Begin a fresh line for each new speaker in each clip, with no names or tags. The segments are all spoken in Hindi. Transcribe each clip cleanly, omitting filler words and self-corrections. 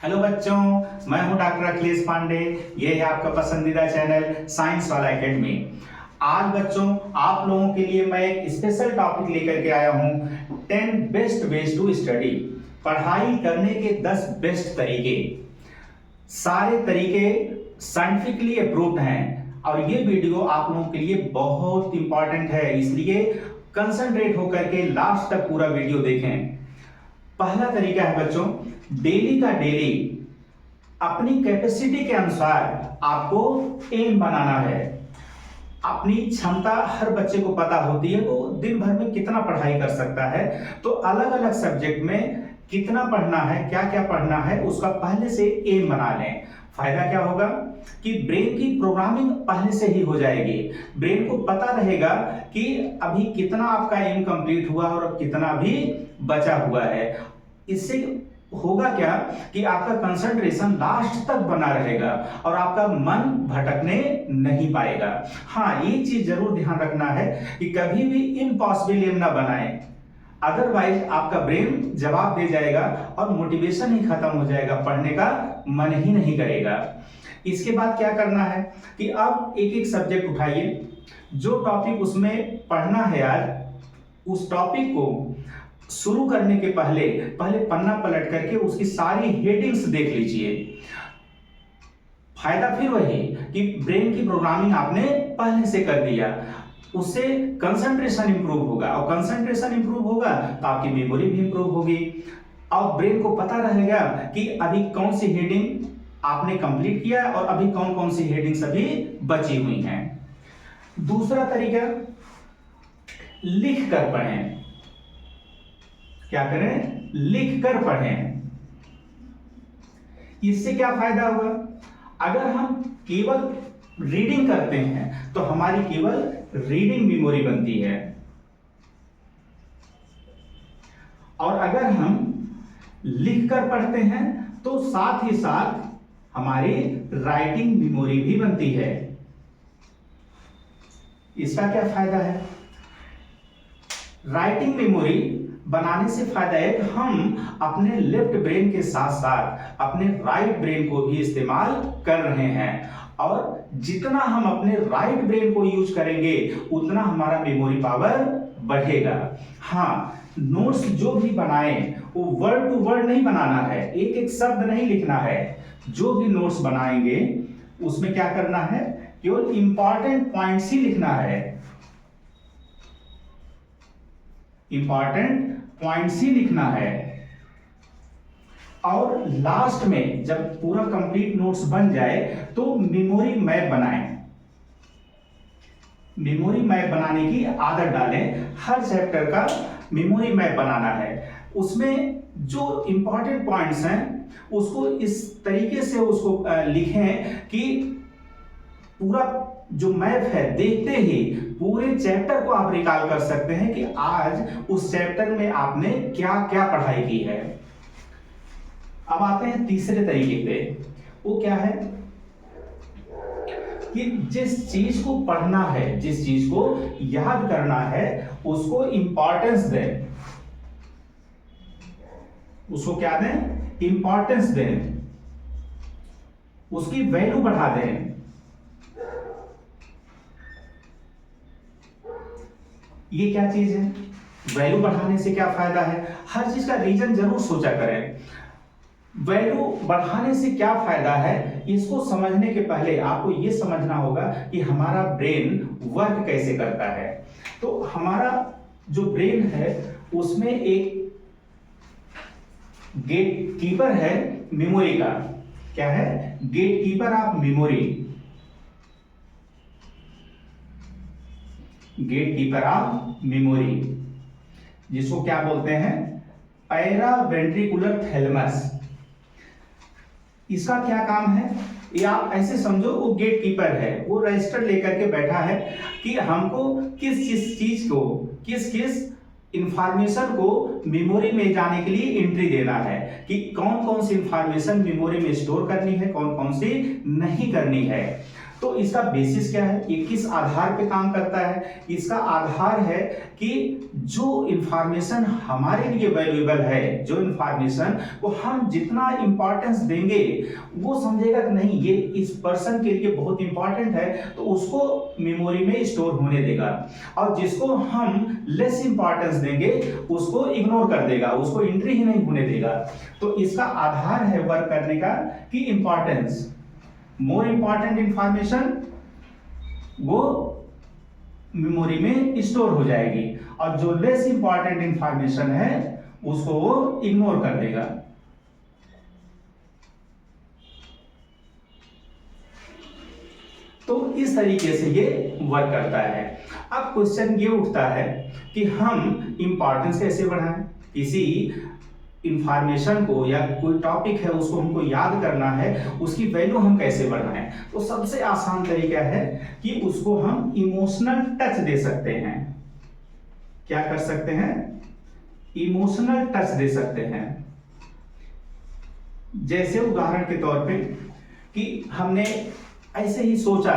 हेलो बच्चों, मैं हूं डॉक्टर अखिलेश पांडे। ये है आपका पसंदीदा चैनल साइंस वाला एकेडमी। आज बच्चों आप लोगों के लिए मैं एक स्पेशल टॉपिक लेकर के आया हूं, 10 बेस्ट वेज टू स्टडी। पढ़ाई करने के 10 बेस्ट तरीके। सारे तरीके साइंटिफिकली अप्रूव्ड हैं और ये वीडियो आप लोगों के लिए बहुत इंपॉर्टेंट है, इसलिए कंसंट्रेट होकर के लास्ट तक पूरा वीडियो देखें। पहला तरीका है बच्चों, डेली का डेली अपनी कैपेसिटी के अनुसार आपको एम बनाना है। अपनी क्षमता हर बच्चे को पता होती है, वो दिन भर में कितना पढ़ाई कर सकता है, तो अलग अलग सब्जेक्ट में कितना पढ़ना है, क्या क्या पढ़ना है, उसका पहले से एम बना लें। फायदा क्या होगा कि ब्रेन की प्रोग्रामिंग पहले से ही हो जाएगी। ब्रेन को पता रहेगा कि अभी कितना आपका एम कंप्लीट हुआ और कितना अभी बचा हुआ है। इससे होगा क्या कि आपका कंसंट्रेशन लास्ट तक बना रहेगा और आपका मन भटकने नहीं पाएगा। हाँ, ये चीज जरूर ध्यान रखना है कि कभी भी इम्पॉसिबल एम ना बनाएं, अदरवाइज आपका ब्रेन जवाब दे जाएगा और मोटिवेशन ही खत्म हो जाएगा, पढ़ने का मन ही नहीं करेगा। इसके बाद क्या करना है कि अब एक एक सब्जेक्ट उठाइए, जो टॉपिक उसमें पढ़ना है आज उस टॉपिक को शुरू करने के पहले पन्ना पलट करके उसकी सारी हेडिंग्स देख लीजिए। फायदा फिर वही कि ब्रेन की प्रोग्रामिंग आपने पहले से कर दिया, उससे कंसंट्रेशन इंप्रूव होगा और कंसंट्रेशन इंप्रूव होगा तो आपकी मेमोरी भी इंप्रूव होगी और ब्रेन को पता रहेगा कि अभी कौन सी हेडिंग आपने कंप्लीट किया और अभी कौन कौन सी हेडिंग्स अभी बची हुई हैं। दूसरा तरीका, लिख कर पढ़ें। क्या करें? लिख कर पढ़ें। इससे क्या फायदा होगा? अगर हम केवल रीडिंग करते हैं तो हमारी केवल रीडिंग मेमोरी बनती है, और अगर हम लिख कर पढ़ते हैं तो साथ ही साथ हमारी राइटिंग मेमोरी भी बनती है। इसका क्या फायदा है? राइटिंग मेमोरी बनाने से फायदा है कि हम अपने लेफ्ट ब्रेन के साथ साथ अपने राइट ब्रेन को भी इस्तेमाल कर रहे हैं, और जितना हम अपने राइट ब्रेन को यूज करेंगे उतना हमारा मेमोरी पावर बढ़ेगा। हाँ, नोट्स जो भी बनाएं वो वर्ड टू वर्ड नहीं बनाना है, एक एक शब्द नहीं लिखना है। जो भी नोट्स बनाएंगे उसमें क्या करना है, केवल इंपॉर्टेंट पॉइंट्स ही लिखना है, इंपॉर्टेंट पॉइंट्स ही लिखना है। और लास्ट में जब पूरा कंप्लीट नोट्स बन जाए तो मेमोरी मैप बनाएं। मेमोरी मैप बनाने की आदत डालें, हर चैप्टर का मेमोरी मैप बनाना है। उसमें जो इंपॉर्टेंट पॉइंट्स हैं उसको इस तरीके से उसको लिखें कि पूरा जो मैप है देखते ही पूरे चैप्टर को आप रिकॉल कर सकते हैं कि आज उस चैप्टर में आपने क्या क्या पढ़ाई की है। अब आते हैं तीसरे तरीके पे। वो क्या है कि जिस चीज को पढ़ना है, जिस चीज को याद करना है, उसको इंपॉर्टेंस दें। उसको क्या दें? इंपॉर्टेंस दें, उसकी वैल्यू बढ़ा दें। ये क्या चीज है? वैल्यू बढ़ाने से क्या फायदा है? हर चीज का रीजन जरूर सोचा करें। वैल्यू बढ़ाने से क्या फायदा है, इसको समझने के पहले आपको ये समझना होगा कि हमारा ब्रेन वर्क कैसे करता है। तो हमारा जो ब्रेन है उसमें एक गेट कीपर है मेमोरी का। क्या है? Gate keeper of memory, gate keeper of memory, जिसको क्या बोलते हैं? Paraventricular thalamus. इसका क्या काम है? ये आप ऐसे समझो, वो गेट कीपर है, वो रजिस्टर लेकर के बैठा है कि हमको किस किस चीज को, किस किस इंफॉर्मेशन को मेमोरी में जाने के लिए एंट्री देना है, कि कौन कौन सी इंफॉर्मेशन मेमोरी में स्टोर करनी है, कौन कौन सी नहीं करनी है। तो इसका बेसिस क्या है, ये किस आधार पे काम करता है? इसका आधार है कि जो इंफॉर्मेशन हमारे लिए वैल्यूएबल है, जो इंफॉर्मेशन को हम जितना इंपॉर्टेंस देंगे वो समझेगा कि नहीं ये इस पर्सन के लिए बहुत इंपॉर्टेंट है, तो उसको मेमोरी में स्टोर होने देगा, और जिसको हम लेस इंपॉर्टेंस देंगे उसको इग्नोर कर देगा, उसको एंट्री ही नहीं होने देगा। तो इसका आधार है वर्क करने का कि इंपॉर्टेंस, मोर इंपॉर्टेंट इंफॉर्मेशन वो मेमोरी में स्टोर हो जाएगी, और जो लेस इंपॉर्टेंट इंफॉर्मेशन है उसको वो इग्नोर कर देगा। तो इस तरीके से ये वर्क करता है। अब क्वेश्चन ये उठता है कि हम इंपॉर्टेंस कैसे बढ़ाएं? किसी इंफॉर्मेशन को या कोई टॉपिक है उसको हमको याद करना है, उसकी वैल्यू हम कैसे बढ़ाएं? तो सबसे आसान तरीका है कि उसको हम इमोशनल टच दे सकते हैं। क्या कर सकते हैं? इमोशनल टच दे सकते हैं। जैसे उदाहरण के तौर पे कि हमने ऐसे ही सोचा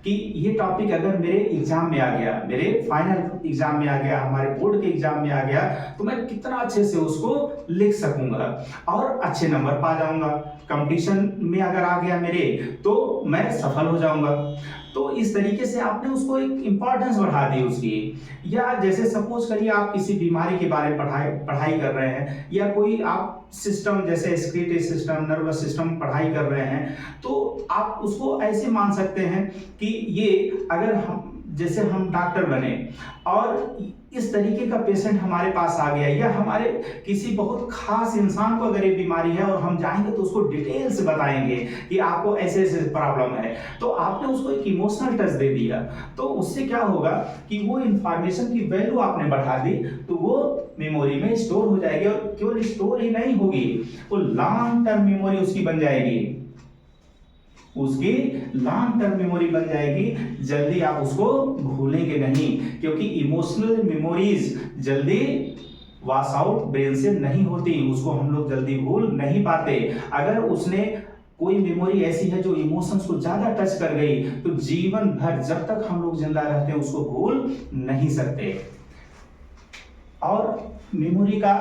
कि ये टॉपिक अगर मेरे एग्जाम में आ गया, मेरे फाइनल एग्जाम में आ गया, हमारे बोर्ड के एग्जाम में आ गया, तो मैं कितना अच्छे से उसको लिख सकूंगा और अच्छे नंबर पा जाऊंगा। कंपटीशन में अगर आ गया मेरे तो मैं सफल हो जाऊंगा। तो इस तरीके से आपने उसको एक इंपॉर्टेंस बढ़ा दी उसकी। या जैसे सपोज करिए आप किसी बीमारी के बारे में पढ़ाई कर रहे हैं, या कोई आप सिस्टम जैसे एक्सक्रीटरी सिस्टम, नर्वस सिस्टम पढ़ाई कर रहे हैं, तो आप उसको ऐसे मान सकते हैं कि ये अगर हम जैसे हम डॉक्टर बने और इस तरीके का पेशेंट हमारे पास आ गया, या हमारे किसी बहुत खास इंसान को अगर ये बीमारी है और हम जाएंगे तो उसको डिटेल से बताएंगे कि आपको ऐसे ऐसे प्रॉब्लम है, तो आपने उसको एक इमोशनल टच दे दिया। तो उससे क्या होगा कि वो इंफॉर्मेशन की वैल्यू आपने बढ़ा दी, तो वो मेमोरी में स्टोर हो जाएगी, और केवल स्टोर ही नहीं होगी, वो लॉन्ग टर्म मेमोरी उसकी बन जाएगी, उसकी लॉन्ग टर्म मेमोरी बन जाएगी। जल्दी आप उसको भूलेंगे नहीं, क्योंकि इमोशनल मेमोरीज जल्दी वॉश आउट ब्रेन से नहीं होती, उसको हम लोग जल्दी भूल नहीं पाते। अगर उसने कोई मेमोरी ऐसी है जो इमोशंस को ज्यादा टच कर गई, तो जीवन भर जब तक हम लोग जिंदा रहते हैं उसको भूल नहीं सकते। और मेमोरी का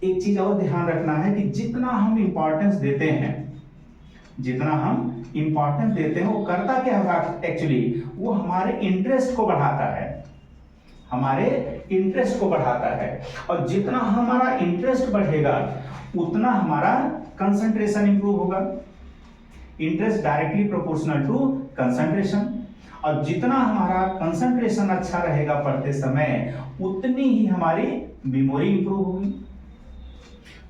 एक चीज और ध्यान रखना है कि जितना हम इंपॉर्टेंस देते हैं, जितना हम इंपॉर्टेंस देते हैं, वो करता क्या है एक्चुअली, वो हमारे इंटरेस्ट को बढ़ाता है, हमारे इंटरेस्ट को बढ़ाता है। और जितना हमारा इंटरेस्ट बढ़ेगा उतना हमारा कंसंट्रेशन इंप्रूव होगा। Interest directly proportional to concentration, और जितना हमारा कंसंट्रेशन अच्छा रहेगा पढ़ते समय, उतनी ही हमारी मेमोरी इंप्रूव होगी।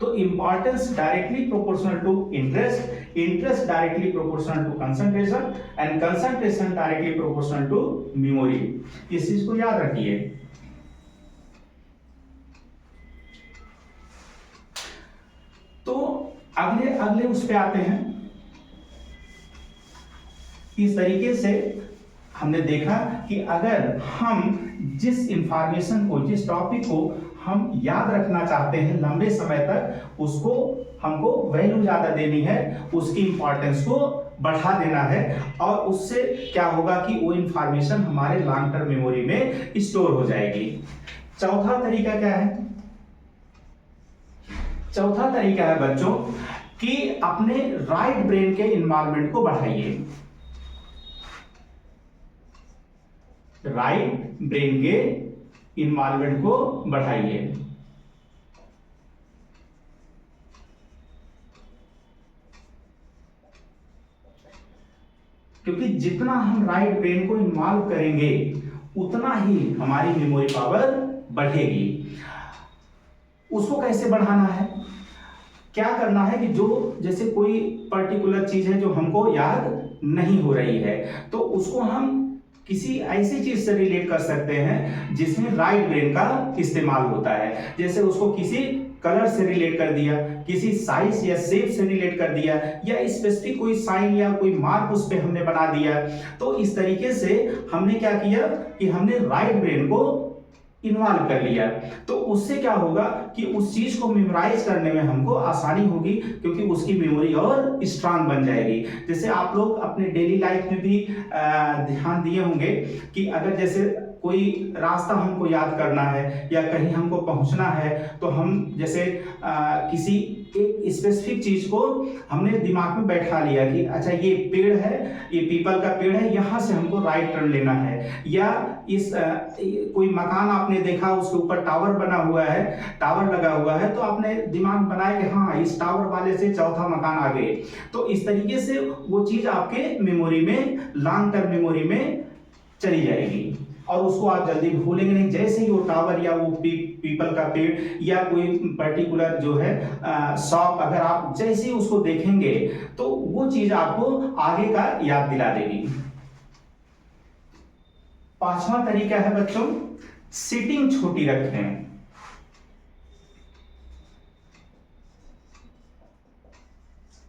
तो importance directly proportional to interest, interest directly proportional to concentration, and concentration directly proportional to memory. इस चीज को याद रखिए। तो अगले उस पे आते हैं। इस तरीके से हमने देखा कि अगर हम जिस इंफॉर्मेशन को, जिस टॉपिक को हम याद रखना चाहते हैं लंबे समय तक, उसको हमको वैल्यू ज्यादा देनी है, उसकी इंपॉर्टेंस को बढ़ा देना है, और उससे क्या होगा कि वो इंफॉर्मेशन हमारे लॉन्ग टर्म मेमोरी में स्टोर हो जाएगी। चौथा तरीका क्या है? चौथा तरीका है बच्चों कि अपने राइट ब्रेन के इन्वॉल्वमेंट को बढ़ाइए। राइट ब्रेन के इन्वॉल्वमेंट को बढ़ाइए। क्योंकि जितना हम राइट ब्रेन को इन्वॉल्व करेंगे उतना ही हमारी मेमोरी पावर बढ़ेगी। उसको कैसे बढ़ाना है? क्या करना है कि जो जैसे कोई पर्टिकुलर चीज है जो हमको याद नहीं हो रही है, तो उसको हम किसी ऐसी चीज से रिलेट कर सकते हैं जिसमें राइट ब्रेन का इस्तेमाल होता है। जैसे उसको किसी कलर से रिलेट कर दिया, किसी साइज या शेप से रिलेट कर दिया, या स्पेसिफिक कोई साइन या कोई मार्क उस पे हमने बना दिया। तो इस तरीके से हमने क्या किया कि हमने राइट ब्रेन को इन्वॉल्व कर लिया, तो उससे क्या होगा कि उस चीज को मेमोराइज करने में हमको आसानी होगी, क्योंकि उसकी मेमोरी और स्ट्रांग बन जाएगी। जैसे आप लोग अपने डेली लाइफ में भी ध्यान दिए होंगे कि अगर जैसे कोई रास्ता हमको याद करना है या कहीं हमको पहुंचना है, तो हम जैसे किसी एक स्पेसिफिक चीज को हमने दिमाग में बैठा लिया कि अच्छा ये पेड़ है, ये पीपल का पेड़ है, यहाँ से हमको राइट टर्न लेना है, या इस कोई मकान आपने देखा उसके ऊपर टावर बना हुआ है, टावर लगा हुआ है, तो आपने दिमाग बनाया कि हाँ इस टावर वाले से चौथा मकान आगे। तो इस तरीके से वो चीज आपके मेमोरी में, लॉन्ग टर्म मेमोरी में चली जाएगी और उसको आप जल्दी भूलेंगे नहीं। जैसे ही वो टावर या वो पीपल का पेड़ या कोई पर्टिकुलर जो है शॉप, अगर आप जैसे ही उसको देखेंगे तो वो चीज आपको आगे का याद दिला देगी। पांचवा तरीका है बच्चों, सिटिंग छोटी रखें।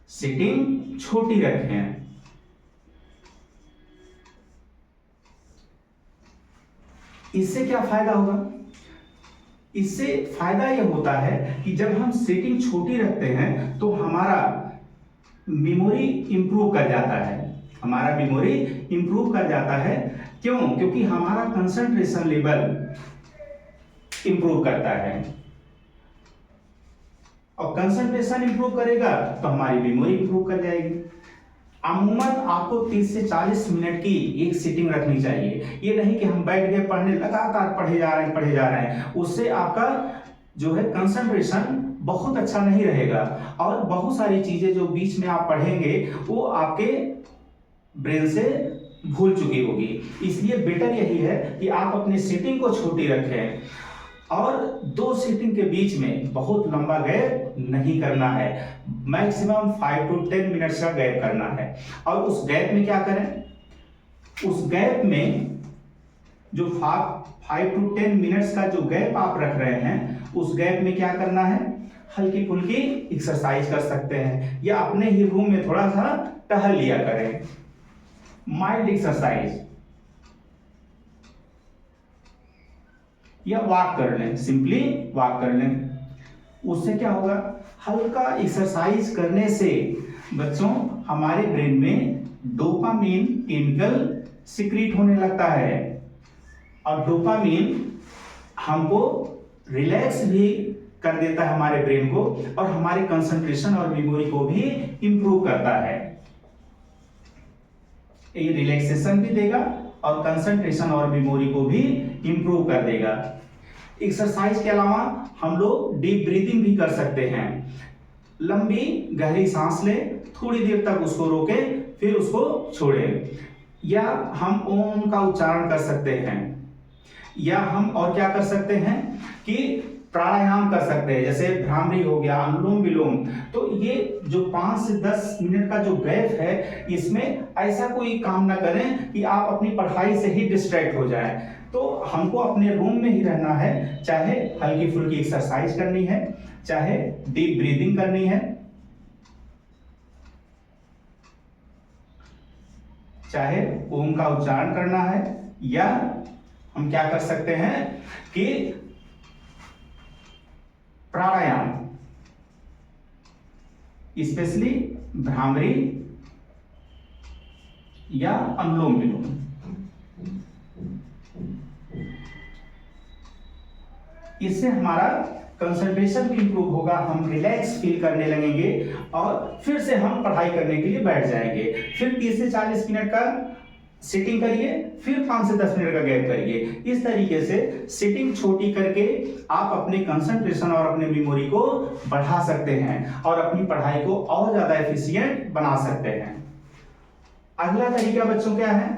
सिटिंग छोटी रखें। इससे क्या फायदा होगा? इससे फायदा यह होता है कि जब हम सेटिंग छोटी रखते हैं तो हमारा मेमोरी इंप्रूव कर जाता है, हमारा मेमोरी इंप्रूव कर जाता है। क्यों? क्योंकि हमारा कंसंट्रेशन लेवल इंप्रूव करता है, और कंसंट्रेशन इंप्रूव करेगा तो हमारी मेमोरी इंप्रूव कर जाएगी। अमूमन आपको 30 से 40 मिनट की एक सिटिंग रखनी चाहिए। ये नहीं कि हम बैठ गए पढ़ने, लगातार पढ़े जा रहे हैं, उससे आपका जो है कंसंट्रेशन बहुत अच्छा नहीं रहेगा, और बहुत सारी चीजें जो बीच में आप पढ़ेंगे वो आपके ब्रेन से भूल चुकी होगी। इसलिए बेटर यही है कि आप अपनी सिटिंग को छोटी रखें, और दो सिटिंग के बीच में बहुत लंबा गैप नहीं करना है। मैक्सिमम 5 to 10 मिनट्स का गैप करना है। और उस गैप में क्या करें? उस गैप में जो 5 to 10 मिनट्स का जो गैप आप रख रहे हैं, उस गैप में क्या करना है? हल्की फुल्की एक्सरसाइज कर सकते हैं, या अपने ही रूम में थोड़ा सा टहल लिया करें, माइल्ड एक्सरसाइज, या वॉक कर लें, सिंपली वॉक कर लें। उससे क्या होगा? हल्का एक्सरसाइज करने से बच्चों हमारे ब्रेन में डोपामीन केमिकल सिक्रीट होने लगता है, और डोपामीन हमको रिलैक्स भी कर देता है हमारे ब्रेन को, और हमारे कंसंट्रेशन और मेमोरी को भी इंप्रूव करता है। ये रिलैक्सेशन भी देगा और कंसंट्रेशन और मेमोरी को भी इंप्रूव कर देगा। एक्सरसाइज के अलावा हम लोग डीप ब्रीदिंग भी कर सकते हैं। लंबी गहरी सांस लें, थोड़ी देर तक उसको रोकें, फिर उसको छोड़ें। या हम ओम का उच्चारण कर सकते हैं, या हम और क्या कर सकते हैं कि प्राणायाम कर सकते हैं, जैसे भ्रामरी हो गया, अनुलोम विलोम। तो ये जो 5 से 10 मिनट का जो गैप है, इसमें ऐसा कोई काम ना करें कि आप अपनी पढ़ाई से ही डिस्ट्रैक्ट हो जाएं। तो हमको अपने रूम में ही रहना है, चाहे हल्की फुल्की एक्सरसाइज करनी है, चाहे डीप ब्रीदिंग करनी है, चाहे ओम का उच्चारण करना है, या हम क्या कर सकते हैं कि प्राणायाम, स्पेशली भ्रामरी या अनुलोम विलोम। इससे हमारा कंसंट्रेशन भी इंप्रूव होगा, हम रिलैक्स फील करने लगेंगे, और फिर से हम पढ़ाई करने के लिए बैठ जाएंगे। फिर 30 से 40 मिनट का सिटिंग करिए, फिर 5 से 10 मिनट का गैप करिए। इस तरीके से सिटिंग छोटी करके आप अपने कंसंट्रेशन और अपने मेमोरी को बढ़ा सकते हैं, और अपनी पढ़ाई को और ज्यादा एफिशिएंट बना सकते हैं। अगला तरीका बच्चों क्या है?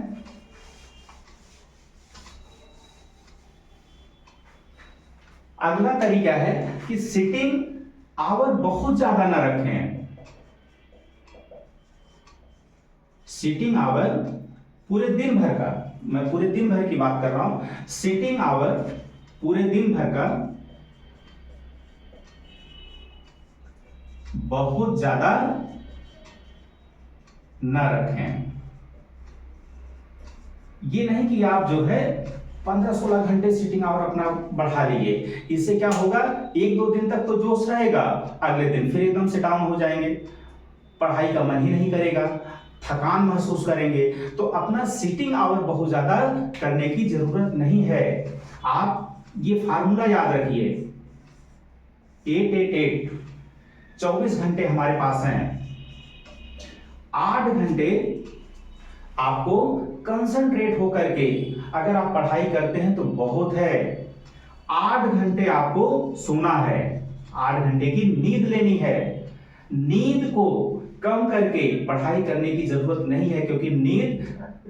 अगला तरीका है कि सिटिंग आवर बहुत ज्यादा ना रखें। सिटिंग आवर पूरे दिन भर का, मैं पूरे दिन भर की बात कर रहा हूं, सिटिंग आवर पूरे दिन भर का बहुत ज्यादा न रखें। ये नहीं कि आप जो है 15-16 घंटे सीटिंग आवर अपना बढ़ा लिए। इससे क्या होगा, 1-2 दिन तक तो जोश रहेगा, अगले दिन फिर एकदम से डाउन हो जाएंगे, पढ़ाई का मन ही नहीं करेगा, थकान महसूस करेंगे। तो अपना सीटिंग आवर बहुत ज्यादा करने की जरूरत नहीं है। आप ये फार्मूला याद रखिए, 8-8-8, 24 घंटे हमारे पास हैं, 8 घंटे आपको कंसंट्रेट होकर के अगर आप पढ़ाई करते हैं तो बहुत है। 8 घंटे आपको सोना है, 8 घंटे की नींद लेनी है। नींद को कम करके पढ़ाई करने की जरूरत नहीं है, क्योंकि नींद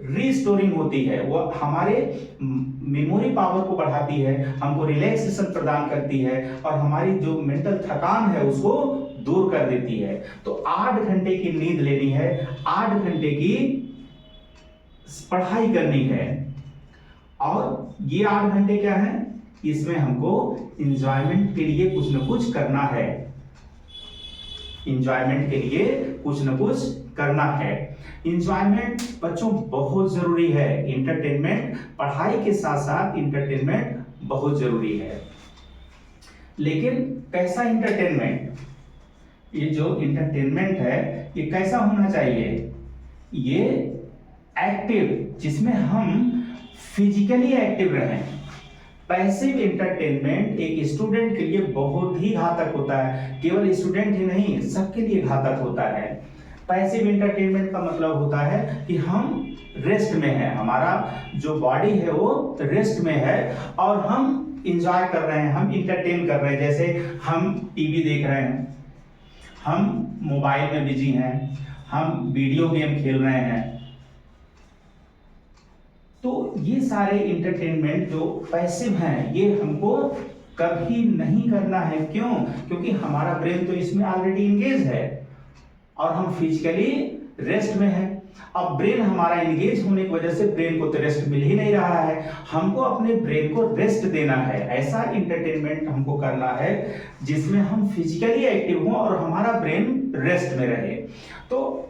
रिस्टोरिंग होती है, वो हमारे मेमोरी पावर को बढ़ाती है, हमको रिलैक्सेशन प्रदान करती है और हमारी जो मेंटल थकान है उसको दूर कर देती है। तो 8 घंटे की नींद लेनी है, 8 घंटे की पढ़ाई करनी है। और ये 8 घंटे क्या है, इसमें हमको एंजॉयमेंट के लिए कुछ न कुछ करना है, एंजॉयमेंट के लिए कुछ न कुछ करना है। एंजॉयमेंट बच्चों बहुत जरूरी है, एंटरटेनमेंट, पढ़ाई के साथ साथ एंटरटेनमेंट बहुत जरूरी है। लेकिन कैसा एंटरटेनमेंट, ये जो एंटरटेनमेंट है ये कैसा होना चाहिए, ये एक्टिव, जिसमें हम फिजिकली एक्टिव रहें। पैसिव एंटरटेनमेंट एक स्टूडेंट के लिए बहुत ही घातक होता है, केवल स्टूडेंट ही नहीं सबके लिए घातक होता है। पैसिव एंटरटेनमेंट का मतलब होता है कि हम रेस्ट में है, हमारा जो बॉडी है वो रेस्ट में है और हम इंजॉय कर रहे हैं, हम इंटरटेन कर रहे हैं। जैसे हम टीवी देख रहे हैं, हम मोबाइल में बिजी हैं, हम वीडियो गेम खेल रहे हैं। तो ये सारे इंटरटेनमेंट जो पैसिव हैं ये हमको कभी नहीं करना है। क्यों? क्योंकि हमारा ब्रेन तो इसमें ऑलरेडी इंगेज है और हम फिजिकली रेस्ट में हैं। अब ब्रेन हमारा इंगेज होने की वजह से ब्रेन को तो रेस्ट मिल ही नहीं रहा है, हमको अपने ब्रेन को रेस्ट देना है। ऐसा इंटरटेनमेंट हमको करना है जिसमें हम फिजिकली एक्टिव हों और हमारा ब्रेन रेस्ट में रहे। तो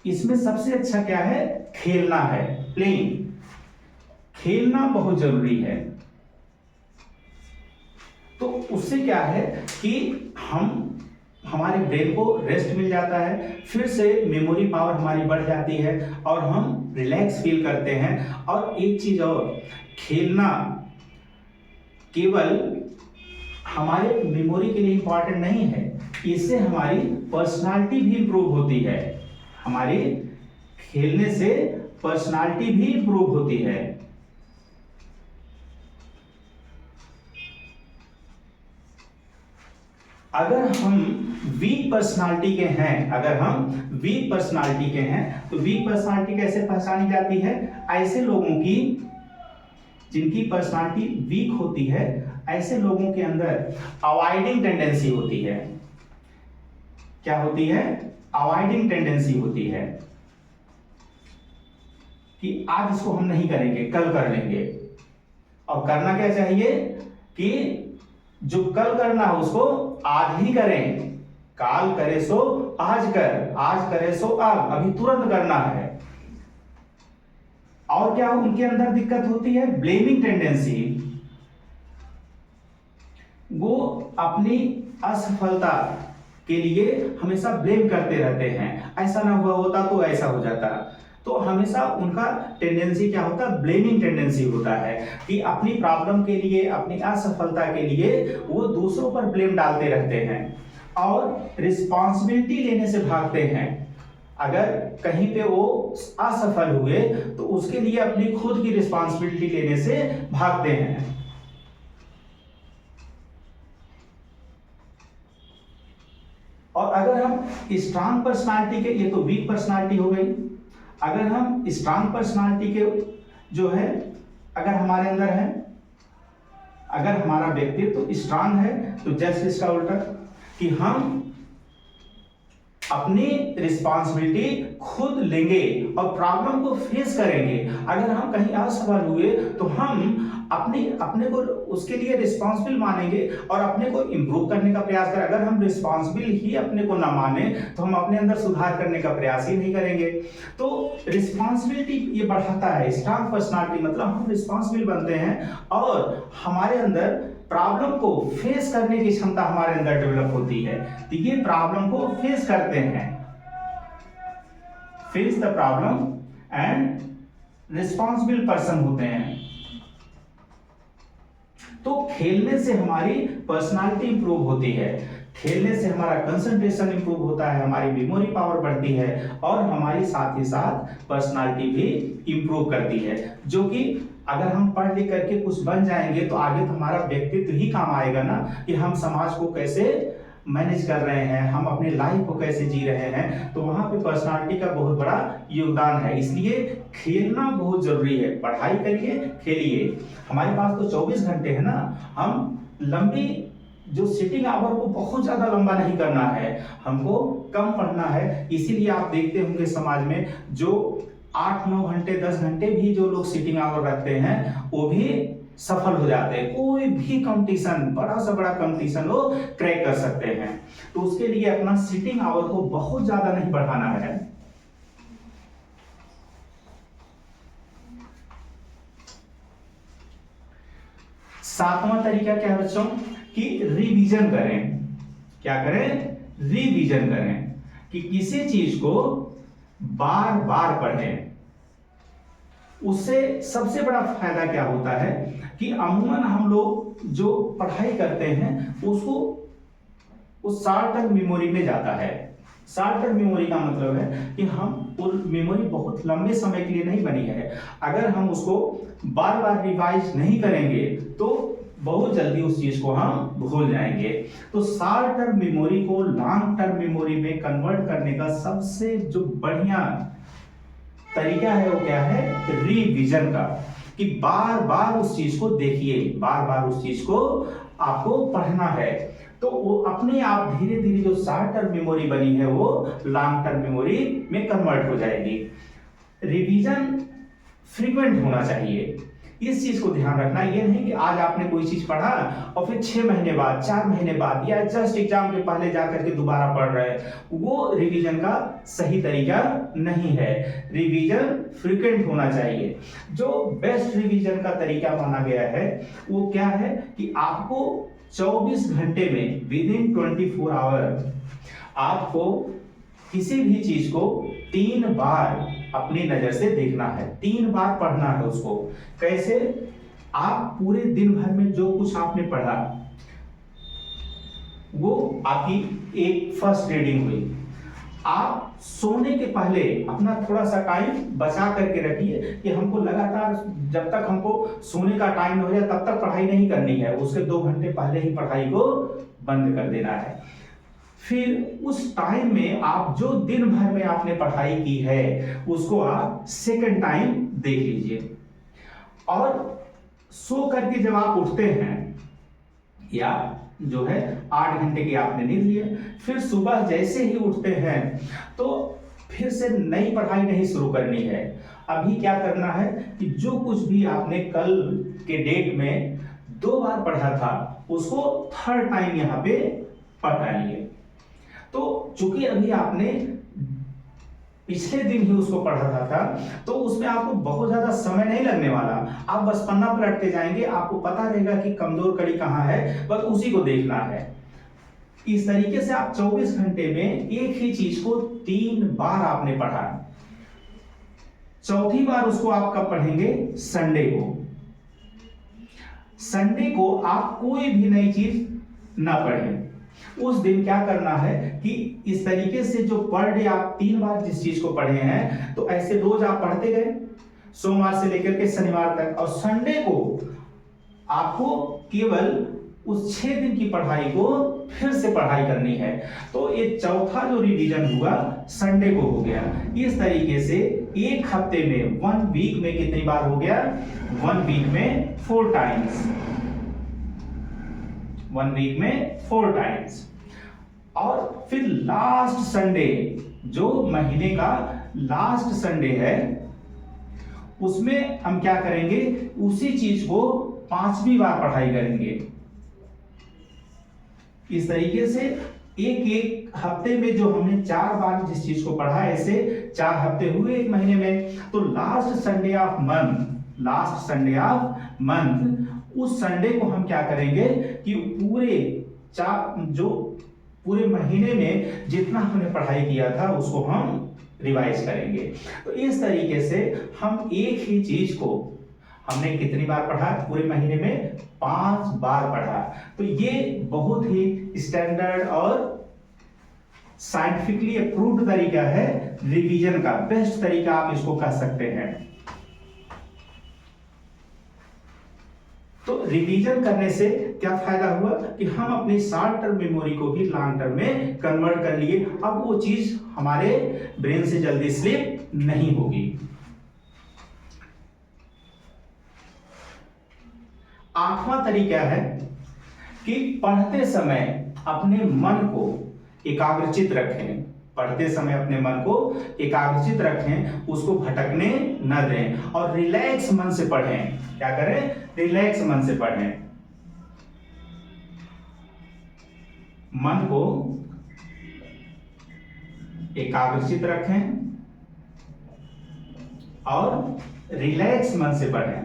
इसमें सबसे अच्छा क्या है, खेलना है, प्लेइंग। खेलना बहुत जरूरी है। तो उससे क्या है कि हमारे ब्रेन को रेस्ट मिल जाता है, फिर से मेमोरी पावर हमारी बढ़ जाती है और हम रिलैक्स फील करते हैं। और एक चीज और, खेलना केवल हमारे मेमोरी के लिए इंपॉर्टेंट नहीं है, इससे हमारी पर्सनालिटी भी इंप्रूव होती है। हमारी खेलने से पर्सनालिटी भी इंप्रूव होती है। अगर हम वीक पर्सनालिटी के हैं, अगर हम वीक पर्सनालिटी के हैं तो वीक पर्सनालिटी कैसे पहचानी जाती है, ऐसे लोगों की जिनकी पर्सनालिटी वीक होती है, ऐसे लोगों के अंदर अवॉइडिंग टेंडेंसी होती है। क्या होती है? अवॉइडिंग टेंडेंसी होती है कि आज इसको हम नहीं करेंगे, कल कर लेंगे। और करना क्या चाहिए कि जो कल करना है उसको आज ही करें। काल करे सो आज कर, आज करे सो अब, अभी तुरंत करना है। और क्या उनके अंदर दिक्कत होती है? Blaming tendency. वो अपनी असफलता के लिए हमेशा ब्लेम करते रहते हैं, ऐसा ना हुआ होता तो ऐसा हो जाता। तो हमेशा उनका टेंडेंसी क्या होता है? ब्लेमिंग टेंडेंसी होता है कि अपनी प्रॉब्लम के लिए, अपनी असफलता के लिए वो दूसरों पर ब्लेम डालते रहते हैं और रिस्पॉन्सिबिलिटी लेने से भागते हैं। अगर कहीं पे वो असफल हुए तो उसके लिए अपनी खुद की रिस्पॉन्सिबिलिटी लेने से भागते हैं। और अगर हम स्ट्रांग पर्सनालिटी के, ये तो वीक पर्सनालिटी हो गई, अगर हम स्ट्रांग पर्सनालिटी के जो है अगर हमारे अंदर है, अगर हमारा व्यक्तित्व स्ट्रांग है तो जस्ट इसका उल्टा कि हम अपनी रिस्पॉन्सिबिलिटी खुद लेंगे और प्रॉब्लम को फेस करेंगे। अगर हम कहीं असफल हुए तो हम अपने अपने को उसके लिए रिस्पॉन्सिबल मानेंगे और अपने को इम्प्रूव करने का प्रयास करें। अगर हम रिस्पॉन्सिबल ही अपने को ना माने तो हम अपने अंदर सुधार करने का प्रयास ही नहीं करेंगे। तो रिस्पॉन्सिबिलिटी ये बढ़ाता है। स्ट्रांग पर्सनालिटी मतलब हम रिस्पॉन्सिबल बनते हैं और हमारे अंदर प्रॉब्लम को फेस करने की क्षमता हमारे अंदर डेवलप होती है। तो ये प्रॉब्लम को फेस करते हैं, face the problem and responsible person होते हैं। तो खेलने से हमारी पर्सनालिटी इंप्रूव होती है, खेलने से हमारा कंसंट्रेशन इंप्रूव होता है, हमारी मेमोरी पावर बढ़ती है और हमारी साथ ही साथ पर्सनालिटी भी इंप्रूव करती है। जो कि अगर हम पढ़ लिख करके कुछ बन जाएंगे तो आगे तो हमारा व्यक्तित्व ही काम आएगा ना, कि हम समाज को कैसे मैनेज कर रहे हैं, हम अपनी लाइफ को कैसे जी रहे हैं। तो वहां पे पर्सनालिटी का बहुत बड़ा योगदान है। इसलिए खेलना बहुत जरूरी है। पढ़ाई करिए, खेलिए। हमारे पास तो 24 घंटे है ना, हम लंबी जो सिटिंग आवर को बहुत ज्यादा लंबा नहीं करना है, हमको कम पढ़ना है। इसीलिए आप देखते होंगे समाज में जो 8-9 घंटे 10 घंटे भी जो लोग सिटिंग आवर रखते हैं वो भी सफल हो जाते हैं। कोई भी कंपटीशन, बड़ा से बड़ा कंपटीशन वो क्रैक कर सकते हैं। तो उसके लिए अपना सिटिंग आवर को बहुत ज्यादा नहीं बढ़ाना है। 7वां तरीका क्या है बच्चों, कि रिवीजन करें। क्या करें? रिवीजन करें, कि किसी चीज को बार बार पढ़ें। उससे सबसे बड़ा फायदा क्या होता है कि अमूमन हम लोग जो पढ़ाई करते हैं उसको उस शॉर्ट टर्म मेमोरी में जाता है। शॉर्ट टर्म मेमोरी का मतलब है कि हम और मेमोरी बहुत लंबे समय के लिए नहीं बनी है। अगर हम उसको बार बार रिवाइज नहीं करेंगे तो बहुत जल्दी उस चीज को हम भूल जाएंगे। तो शॉर्ट टर्म मेमोरी को लॉन्ग टर्म मेमोरी में कन्वर्ट करने का सबसे जो बढ़िया तरीका है वो क्या है? रिवीजन का, कि बार बार उस चीज को देखिए, बार बार उस चीज को आपको पढ़ना है। तो वो अपने आप धीरे धीरे जो शॉर्ट टर्म मेमोरी बनी है वो लॉन्ग टर्म मेमोरी में कन्वर्ट हो जाएगी। रिवीजन फ्रीक्वेंट होना चाहिए। इस चीज को ध्यान रखना, ये नहीं कि आज आपने कोई चीज पढ़ा और फिर 6 महीने बाद, 4 महीने बाद या जस्ट एग्जाम के पहले जाकर के दोबारा पढ़ रहे हैं। वो रिवीजन का सही तरीका नहीं है। रिवीजन फ्रीक्वेंट होना चाहिए। जो बेस्ट रिवीजन का तरीका माना गया है वो क्या है कि आपको 24 घंटे में विद इन 24 आवर आपको किसी भी चीज को 3 बार अपनी नजर से देखना है, 3 बार पढ़ना है उसको। कैसे? आप पूरे दिन भर में जो कुछ आपने पढ़ा वो आपकी एक फर्स्ट रीडिंग हुई। आप सोने के पहले अपना थोड़ा सा टाइम बचा करके रखिए कि हमको लगातार जब तक हमको सोने का टाइम हो जाए तब तक पढ़ाई नहीं करनी है। उसके 2 घंटे पहले ही पढ़ाई को बंद कर देना है। फिर उस टाइम में आप जो दिन भर में आपने पढ़ाई की है उसको आप सेकंड टाइम देख लीजिए। और सो करके जब आप उठते हैं या जो है 8 घंटे की आपने नींद लिए, फिर सुबह जैसे ही उठते हैं तो फिर से नई पढ़ाई नहीं शुरू करनी है। अभी क्या करना है कि जो कुछ भी आपने कल के डेट में 2 बार पढ़ा था उसको थर्ड टाइम यहाँ पे पढ़ डालिए। तो चूंकि अभी आपने पिछले दिन ही उसको पढ़ा था तो उसमें आपको बहुत ज्यादा समय नहीं लगने वाला। आप बस पन्ना पलटते जाएंगे, आपको पता रहेगा कि कमजोर कड़ी कहाँ है, बस उसी को देखना है। इस तरीके से आप 24 घंटे में एक ही चीज को 3 बार आपने पढ़ा। चौथी बार उसको आप कब पढ़ेंगे? संडे को। संडे को आप कोई भी नई चीज ना पढ़ें। उस दिन क्या करना है कि इस तरीके से जो पर डे आप 3 बार जिस चीज को पढ़े हैं तो ऐसे रोज आप पढ़ते गए सोमवार से लेकर के शनिवार तक, और संडे को आपको केवल उस 6 दिन की पढ़ाई को फिर से पढ़ाई करनी है। तो ये चौथा जो रिवीजन हुआ संडे को हो गया। इस तरीके से एक हफ्ते में 1 वीक में कितनी बार हो गया? 1 वीक में 4 टाइम्स। 1 वीक में 4 टाइम्स। और फिर लास्ट संडे, जो महीने का लास्ट संडे है, उसमें हम क्या करेंगे? उसी चीज को 5वीं बार पढ़ाई करेंगे। इस तरीके से एक एक हफ्ते में जो हमने 4 बार जिस चीज को पढ़ा, ऐसे 4 हफ्ते हुए एक महीने में। तो लास्ट संडे ऑफ मंथ उस संडे को हम क्या करेंगे कि पूरे महीने में जितना हमने पढ़ाई किया था उसको हम रिवाइज करेंगे। तो इस तरीके से हम एक ही चीज को हमने कितनी बार पढ़ा, पूरे महीने में 5 बार पढ़ा। तो ये बहुत ही स्टैंडर्ड और साइंटिफिकली अप्रूव्ड तरीका है रिवीजन का, बेस्ट तरीका आप इसको कह सकते हैं। तो रिवीजन करने से क्या फायदा हुआ कि हम अपनी शॉर्ट टर्म मेमोरी को भी लॉन्ग टर्म में कन्वर्ट कर लिए। अब वो चीज हमारे ब्रेन से जल्दी स्लिप नहीं होगी। 8वां तरीका है कि पढ़ते समय अपने मन को एकाग्रचित रखें। पढ़ते समय अपने मन को एकाग्रचित रखें, उसको भटकने न दें और रिलैक्स मन से पढ़ें। क्या करें? रिलैक्स मन से पढ़ें। मन को एकाग्रचित रखें और रिलैक्स मन से पढ़ें।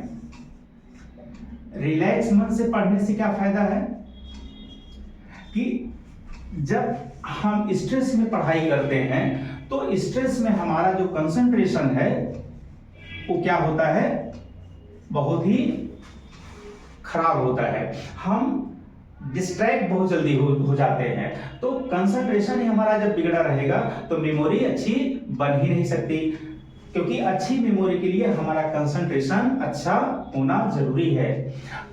रिलैक्स मन से पढ़ने से क्या फायदा है कि जब हम स्ट्रेस में पढ़ाई करते हैं तो स्ट्रेस में हमारा जो कंसंट्रेशन है वो क्या होता है, बहुत ही खराब होता है। हम डिस्ट्रैक्ट बहुत जल्दी हो जाते हैं। तो कंसंट्रेशन ही हमारा जब बिगड़ा रहेगा तो मेमोरी अच्छी बन ही नहीं सकती, क्योंकि अच्छी मेमोरी के लिए हमारा कंसंट्रेशन अच्छा होना जरूरी है।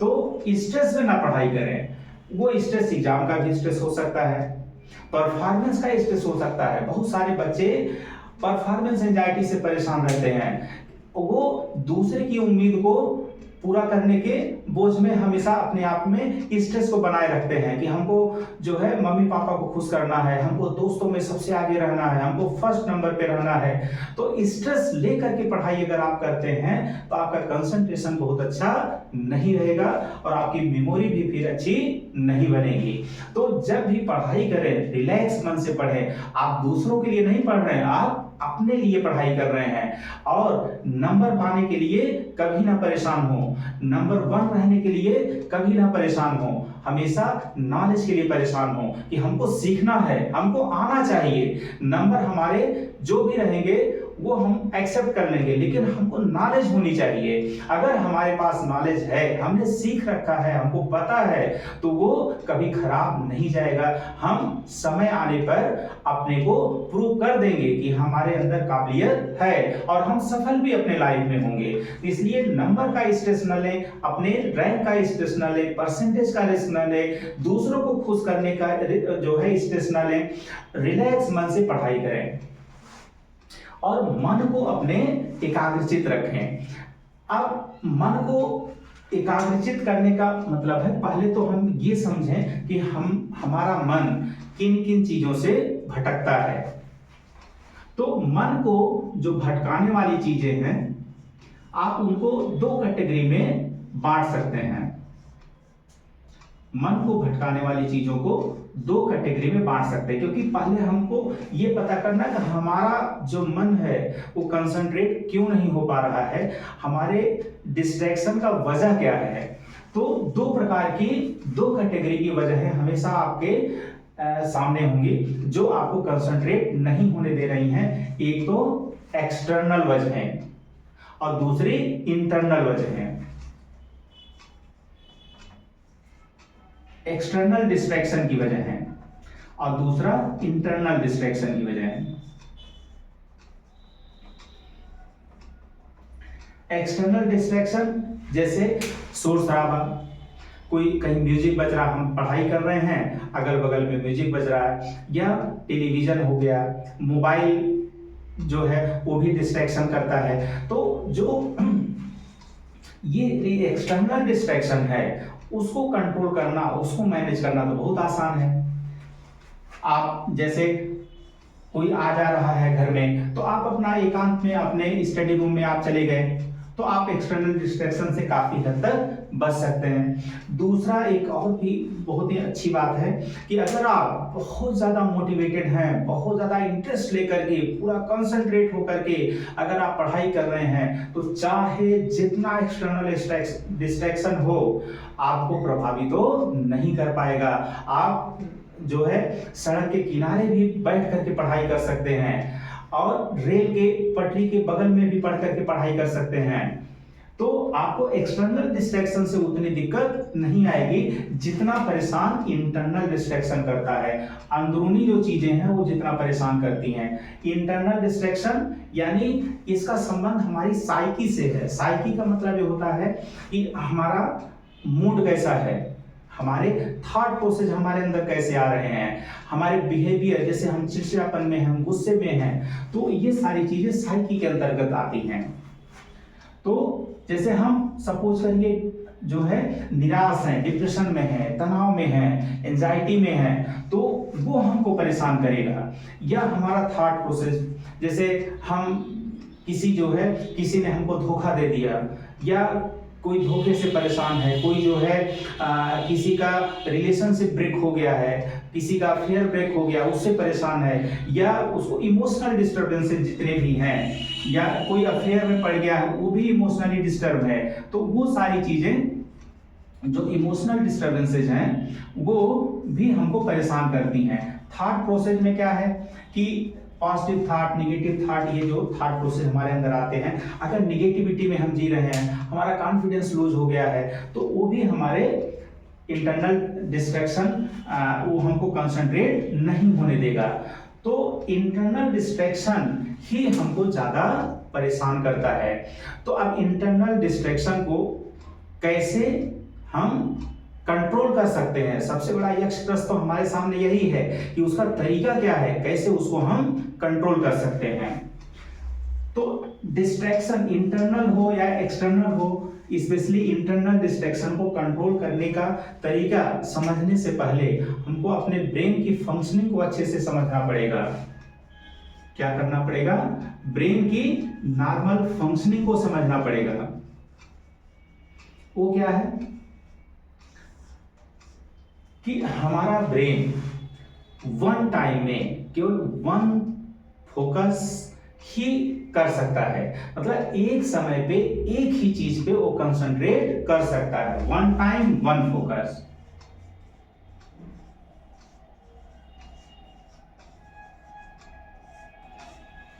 तो स्ट्रेस में ना पढ़ाई करें। वो स्ट्रेस एग्जाम का भी स्ट्रेस हो सकता है, परफॉर्मेंस का स्ट्रेस हो सकता है। बहुत सारे बच्चे परफॉर्मेंस एंजाइटी से परेशान रहते हैं। वो दूसरे की उम्मीद को पूरा करने के बोझ में हमेशा अपने आप में स्ट्रेस को बनाए रखते हैं कि हमको जो है मम्मी पापा को खुश करना है, हमको दोस्तों में सबसे आगे रहना है, हमको फर्स्ट नंबर पे रहना है। तो स्ट्रेस लेकर के पढ़ाई अगर आप करते हैं तो आपका कंसंट्रेशन बहुत अच्छा नहीं रहेगा और आपकी मेमोरी भी फिर अच्छी नहीं बनेगी। तो जब भी पढ़ाई करें रिलैक्स मन से पढ़ें। आप दूसरों के लिए नहीं पढ़ रहे हैं, आप अपने लिए पढ़ाई कर रहे हैं। और नंबर पाने के लिए कभी ना परेशान हो, नंबर 1 रहने के लिए कभी ना परेशान हो, हमेशा नॉलेज के लिए परेशान हो कि हमको सीखना है, हमको आना चाहिए। नंबर हमारे जो भी रहेंगे वो हम एक्सेप्ट कर लेंगे, लेकिन हमको नॉलेज होनी चाहिए। अगर हमारे पास नॉलेज है, हमने सीख रखा है, हमको पता है, तो वो कभी खराब नहीं जाएगा। हम समय आने पर अपने को प्रूव कर देंगे कि हमारे अंदर काबिलियत है और हम सफल भी अपने लाइफ में होंगे। इसलिए नंबर का स्ट्रेस न लें, अपने रैंक का स्ट्रेस न लें, परसेंटेज का रिस्क न लें, दूसरों को खुश करने का जो है स्ट्रेस न लें। रिलैक्स मन से पढ़ाई करें और मन को अपने एकाग्रचित रखें। अब मन को एकाग्रचित करने का मतलब है, पहले तो हम ये समझें कि हमारा मन किन किन चीजों से भटकता है। तो मन को जो भटकाने वाली चीजें हैं, आप उनको 2 कैटेगरी में बांट सकते हैं। मन को भटकाने वाली चीजों को 2 कैटेगरी में बांट सकते हैं, क्योंकि पहले हमको ये पता करना कि हमारा जो मन है वो कंसंट्रेट क्यों नहीं हो पा रहा है, हमारे डिस्ट्रैक्शन का वजह क्या है। तो 2 प्रकार की 2 कैटेगरी की वजह हमेशा आपके सामने होंगी जो आपको कंसंट्रेट नहीं होने दे रही हैं। एक तो एक्सटर्नल वजह है और दूसरी इंटरनल वजह है। एक्सटर्नल डिस्ट्रैक्शन की वजह है और दूसरा इंटरनल डिस्ट्रैक्शन की वजह है। एक्सटर्नल डिस्ट्रैक्शन जैसे शोर शराबा, कोई कहीं म्यूजिक बज रहा, हम पढ़ाई कर रहे हैं, अगल बगल में म्यूजिक बज रहा है, या टेलीविजन हो गया, मोबाइल जो है वो भी डिस्ट्रैक्शन करता है। तो जो ये एक्सटर्नल डिस्ट्रैक्शन है उसको कंट्रोल करना, उसको मैनेज करना तो बहुत आसान है। आप जैसे कोई आ जा रहा है घर में, तो आप अपना एकांत में अपने स्टडी रूम में आप चले गए, तो आप एक्सटर्नल डिस्ट्रैक्शन से काफी हद तक बच सकते हैं। दूसरा एक और भी बहुत ही अच्छी बात है कि अगर आप बहुत ज़्यादा मोटिवेटेड हैं, बहुत ज़्यादा इंटरेस्ट लेकर के, पूरा कंसंट्रेट होकर के अगर आप पढ़ाई कर रहे हैं, तो चाहे जितना एक्सटर्नल डिस्ट्रैक्शन हो, आपको प्रभावित तो नहीं कर पाएगा। आप जो है सड़क के किनारे भी बैठ करके पढ़ाई कर सकते हैं और रेल के पटरी के बगल में भी पढ़ करके पढ़ाई कर सकते हैं। तो आपको एक्सटर्नल डिस्ट्रैक्शन से उतनी दिक्कत नहीं आएगी जितना परेशान इंटरनल डिस्ट्रैक्शन करता है। अंदरूनी जो चीजें हैं वो जितना परेशान करती हैं। इंटरनल डिस्ट्रैक्शन यानी इसका संबंध हमारी साइकी से है। साइकी का मतलब ये होता है कि हमारा मूड कैसा है, हमारे थॉट प्रोसेस हमारे अंदर कैसे आ रहे हैं, हमारे बिहेवियर, जैसे हम चिड़चिड़ापन में हैं, हम गुस्से में हैं, तो ये सारी चीजें साइकी के अंतर्गत आती हैं। तो जैसे हम सपोज करिए जो है निराश हैं, डिप्रेशन में है, तनाव में है, एंजाइटी में है, तो वो हमको परेशान करेगा। या हमारा थॉट प्रोसेस, जैसे हम किसी ने हमको धोखा दे दिया, या कोई धोखे से परेशान है, कोई जो है किसी का रिलेशनशिप ब्रेक हो गया है, किसी का अफेयर ब्रेक हो गया, उससे परेशान है, या उसको इमोशनल डिस्टर्बेंसेस जितने भी हैं, या कोई अफेयर में पड़ गया है, वो भी इमोशनली डिस्टर्ब है। तो वो सारी चीजें जो इमोशनल डिस्टर्बेंसेज हैं वो भी हमको परेशान करती हैं। थॉट प्रोसेस में क्या है कि पॉजिटिव थॉट, नेगेटिव थॉट, ये जो थॉट प्रोसेस हमारे अंदर आते हैं, अगर नेगेटिविटी में हम जी रहे हैं, हमारा कॉन्फिडेंस लूज हो गया है, तो वो भी हमारे इंटरनल डिस्ट्रैक्शन वो हमको कंसंट्रेट नहीं होने देगा। तो इंटरनल डिस्ट्रैक्शन ही हमको ज्यादा परेशान करता है। तो अब इंटरनल डिस्ट्रैक्शन को कैसे हम कंट्रोल कर सकते हैं, सबसे बड़ा यक्ष प्रश्न तो हमारे सामने यही है कि उसका तरीका क्या है, कैसे उसको हम कंट्रोल कर सकते हैं। तो डिस्ट्रैक्शन इंटरनल हो या एक्सटर्नल हो, स्पेशली इंटरनल डिस्ट्रैक्शन को कंट्रोल करने का तरीका समझने से पहले हमको अपने ब्रेन की फंक्शनिंग को अच्छे से समझना पड़ेगा। क्या करना पड़ेगा? ब्रेन की नॉर्मल फंक्शनिंग को समझना पड़ेगा। वो क्या है कि हमारा ब्रेन वन टाइम में केवल वन फोकस ही कर सकता है, मतलब एक समय पे एक ही चीज पे वो कंसंट्रेट कर सकता है। One time one focus.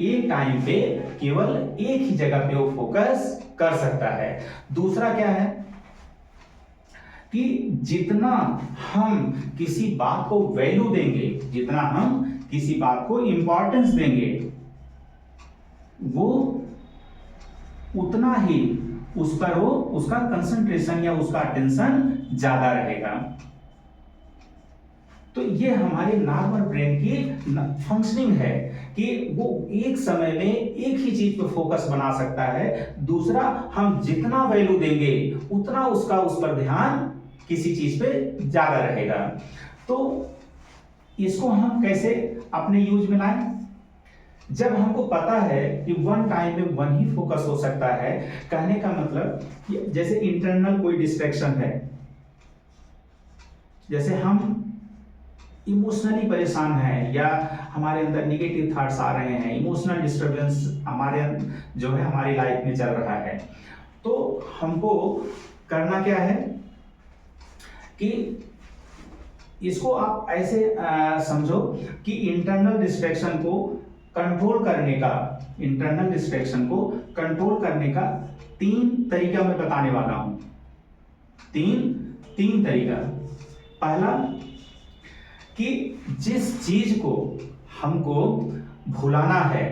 एक टाइम पे केवल एक ही जगह पे वो फोकस कर सकता है। दूसरा क्या है कि जितना हम किसी बात को वैल्यू देंगे, जितना हम किसी बात को इंपॉर्टेंस देंगे, वो उतना ही उस पर वो उसका कंसंट्रेशन या उसका अटेंशन ज्यादा रहेगा। तो ये हमारे नॉर्मल ब्रेन की फंक्शनिंग है कि वो एक समय में एक ही चीज पे फोकस बना सकता है। दूसरा, हम जितना वैल्यू देंगे उतना उसका उस पर ध्यान किसी चीज पे ज्यादा रहेगा। तो इसको हम कैसे अपने यूज में लाएं? जब हमको पता है कि वन टाइम में वन ही फोकस हो सकता है, कहने का मतलब कि जैसे इंटरनल कोई डिस्ट्रैक्शन है, जैसे हम इमोशनली परेशान हैं या हमारे अंदर नेगेटिव थॉट्स आ रहे हैं, इमोशनल डिस्टर्बेंस हमारे जो है हमारी लाइफ में चल रहा है, तो हमको करना क्या है कि इसको आप ऐसे समझो कि इंटरनल डिस्ट्रैक्शन को कंट्रोल करने का तीन तरीका मैं बताने वाला हूं। तीन तरीका। पहला कि जिस चीज को हमको भुलाना है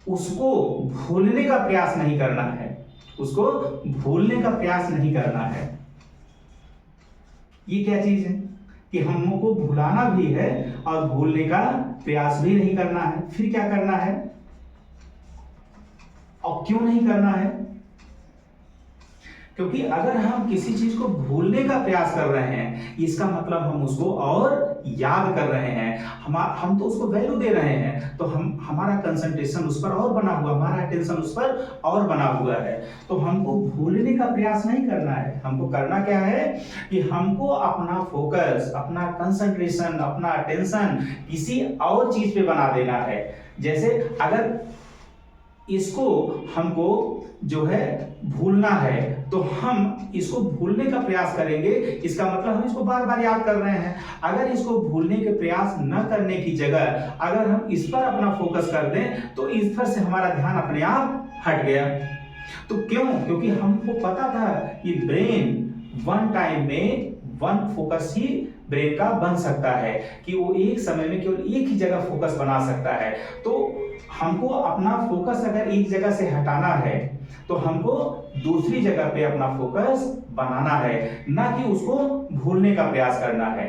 उसको भूलने का प्रयास नहीं करना है। ये क्या चीज है कि हमको भुलाना भी है और भूलने का प्रयास भी नहीं करना है। फिर क्या करना है और क्यों नहीं करना है? क्योंकि अगर हम किसी चीज को भूलने का प्रयास कर रहे हैं, इसका मतलब हम उसको और याद कर रहे हैं, हम तो उसको वैल्यू दे रहे हैं, तो हमारा कंसंट्रेशन उस पर और बना हुआ, हमारा अटेंशन उस पर और बना हुआ है। तो हमको भूलने का प्रयास नहीं करना है, हमको करना क्या है कि हमको अपना फोकस, अपना कंसंट्रेशन, अपना अटेंशन किसी और चीज पे बना देना है। जैसे अगर इसको हमको जो है भूलना है, तो हम इसको भूलने का प्रयास करेंगे, इसका मतलब हम इसको बार बार याद कर रहे हैं। अगर इसको भूलने के प्रयास न करने की जगह अगर हम इस पर अपना फोकस कर दें, तो इस पर से हमारा ध्यान अपने आप हट गया। तो क्यों? क्योंकि हमको पता था कि ब्रेन वन टाइम में वन फोकस ही ब्रेन का बन सकता है, कि वो एक समय में केवल एक ही जगह फोकस बना सकता है। तो हमको अपना फोकस अगर एक जगह से हटाना है, तो हमको दूसरी जगह पे अपना फोकस बनाना है, ना कि उसको भूलने का प्रयास करना है।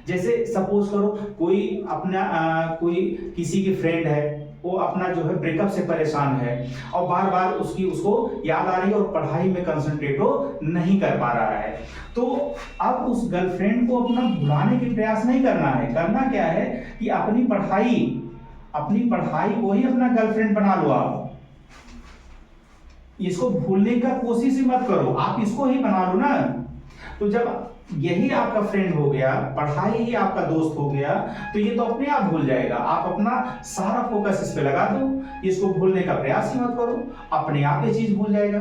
जैसे सपोज करो कोई कोई किसी की फ्रेंड है, वो अपना जो है ब्रेकअप से परेशान है और बार बार उसको याद आ रही है और पढ़ाई में कंसंट्रेट हो नहीं कर पा रहा है। तो अब उस गर्लफ्रेंड को अपना भुलाने की प्रयास नहीं करना है, करना क्या है कि अपनी पढ़ाई को ही अपना गर्लफ्रेंड बना लो। आप इसको भूलने का कोशिश ही मत करो, आप इसको ही बना लो ना। तो जब यही आपका फ्रेंड हो गया, पढ़ाई ही आपका दोस्त हो गया, तो ये तो अपने आप भूल जाएगा। आप अपना सारा फोकस इस पे लगा दो, इसको भूलने का प्रयास ही मत करो, अपने आप ये चीज भूल जाएगा।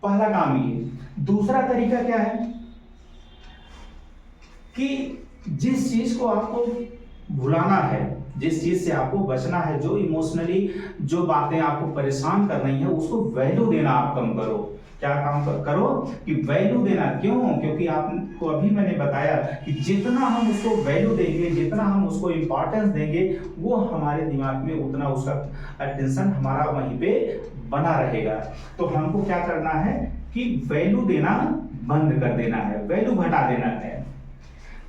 पहला काम ये। दूसरा तरीका क्या है कि जिस चीज को आपको भुलाना है, जिस चीज से आपको बचना है, जो इमोशनली जो बातें आपको परेशान कर रही हैं, उसको वैल्यू देना आप कम करो। क्या काम करो कि वैल्यू देना। क्यों? क्योंकि आपको अभी मैंने बताया कि जितना हम उसको वैल्यू देंगे, जितना हम उसको इंपॉर्टेंस देंगे, वो हमारे दिमाग में उतना उसका अटेंशन हमारा वहीं पे बना रहेगा। तो हमको क्या करना है कि वैल्यू देना बंद कर देना है, वैल्यू घटा देना है।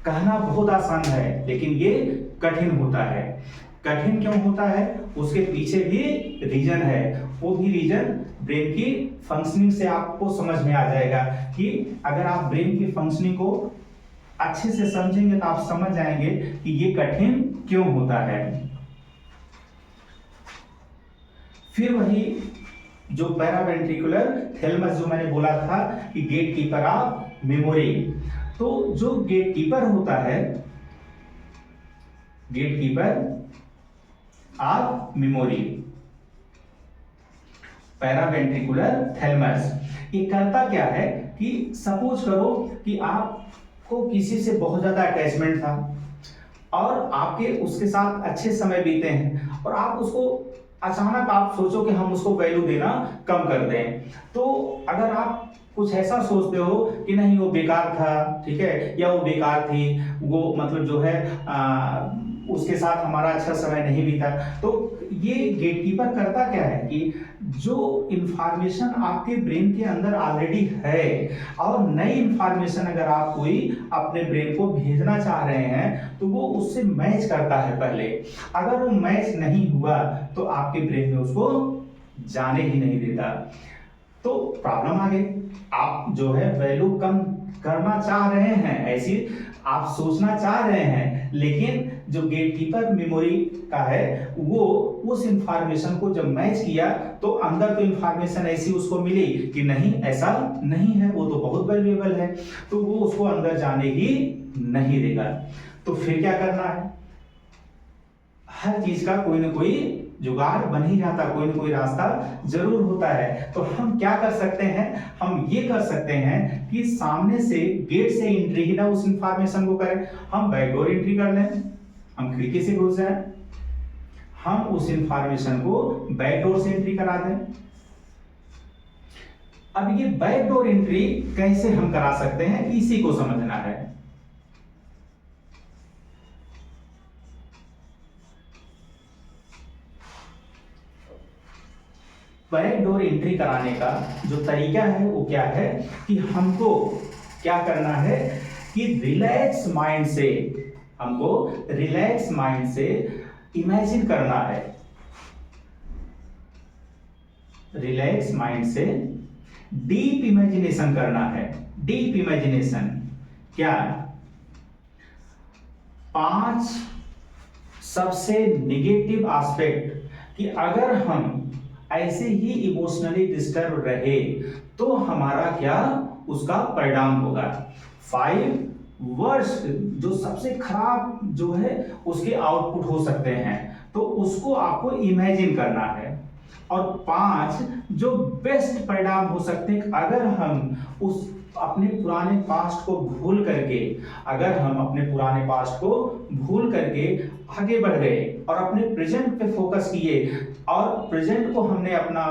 कहना बहुत आसान है, लेकिन ये कठिन होता है। कठिन क्यों होता है? उसके पीछे भी रीजन है। वो भी रीजन ब्रेन की फंक्शनिंग से आपको समझ में आ जाएगा कि अगर आप ब्रेन की फंक्शनिंग को अच्छे से समझेंगे तो आप समझ जाएंगे कि ये कठिन क्यों होता है। फिर वही जो पैरावेंट्रिकुलर थैलेमस जो मैंने बोला था कि गेट कीपर ऑफ मेमोरी। तो जो गेट कीपर होता है, gate keeper of memory, paraventricular thalamus, ये करता क्या है कि सपोज करो कि आपको किसी से बहुत ज्यादा अटैचमेंट था और आपके उसके साथ अच्छे समय बीते हैं, और आप उसको अचानक आप सोचो कि हम उसको वैल्यू देना कम कर दें। तो अगर आप कुछ ऐसा सोचते हो कि नहीं वो बेकार था, ठीक है, या वो बेकार थी, वो मतलब जो है उसके साथ हमारा अच्छा समय नहीं बीता, तो ये गेटकीपर करता क्या है कि जो इंफॉर्मेशन आपके ब्रेन के अंदर ऑलरेडी है और नई इंफॉर्मेशन अगर आप कोई अपने ब्रेन को भेजना चाह रहे हैं, तो वो उससे मैच करता है पहले। अगर वो मैच नहीं हुआ तो आपके ब्रेन में उसको जाने ही नहीं देता। तो प्रॉब्लम आ गई। आप जो है वैल्यू कम करना चाह रहे हैं, ऐसी आप सोचना चाह रहे हैं, लेकिन जो गेटकीपर मेमोरी का है वो उस इंफॉर्मेशन को जब मैच किया तो अंदर तो इंफॉर्मेशन ऐसी उसको मिली कि नहीं ऐसा नहीं है, वो तो बहुत वैल्यूएबल है, तो वो उसको अंदर जाने ही नहीं देगा। तो फिर क्या करना है? हर चीज का कोई ना कोई जुगाड़ बन ही जाता, कोई ना कोई रास्ता जरूर होता है। तो हम क्या कर सकते हैं? हम ये कर सकते हैं कि सामने से गेट से एंट्री ही ना उस इंफॉर्मेशन को करें, हम बैकडोर एंट्री कर लें, हम खिड़की से घुस जाएं, हम उस इंफॉर्मेशन को बैकडोर से एंट्री करा दें। अब ये बैकडोर एंट्री कैसे हम करा सकते हैं, इसी को समझना है। बैकडोर एंट्री कराने का जो तरीका है वो क्या है कि हमको क्या करना है कि रिलैक्स माइंड से, हमको रिलैक्स माइंड से इमेजिन करना है, रिलैक्स माइंड से डीप इमेजिनेशन करना है। डीप इमेजिनेशन क्या? 5 सबसे नेगेटिव एस्पेक्ट कि अगर हम ऐसे ही इमोशनली डिस्टर्ब रहे तो हमारा क्या उसका परिणाम होगा। 5 वर्स्ट जो सबसे खराब जो है उसके आउटपुट हो सकते हैं, तो उसको आपको इमेजिन करना है। और 5 जो बेस्ट परिणाम हो सकते हैं अगर हम उस अपने पुराने पास्ट को भूल करके, अगर हम अपने पुराने पास्ट को भूल करके आगे बढ़ गए और अपने प्रेजेंट पे फोकस किए और प्रेजेंट को हमने अपना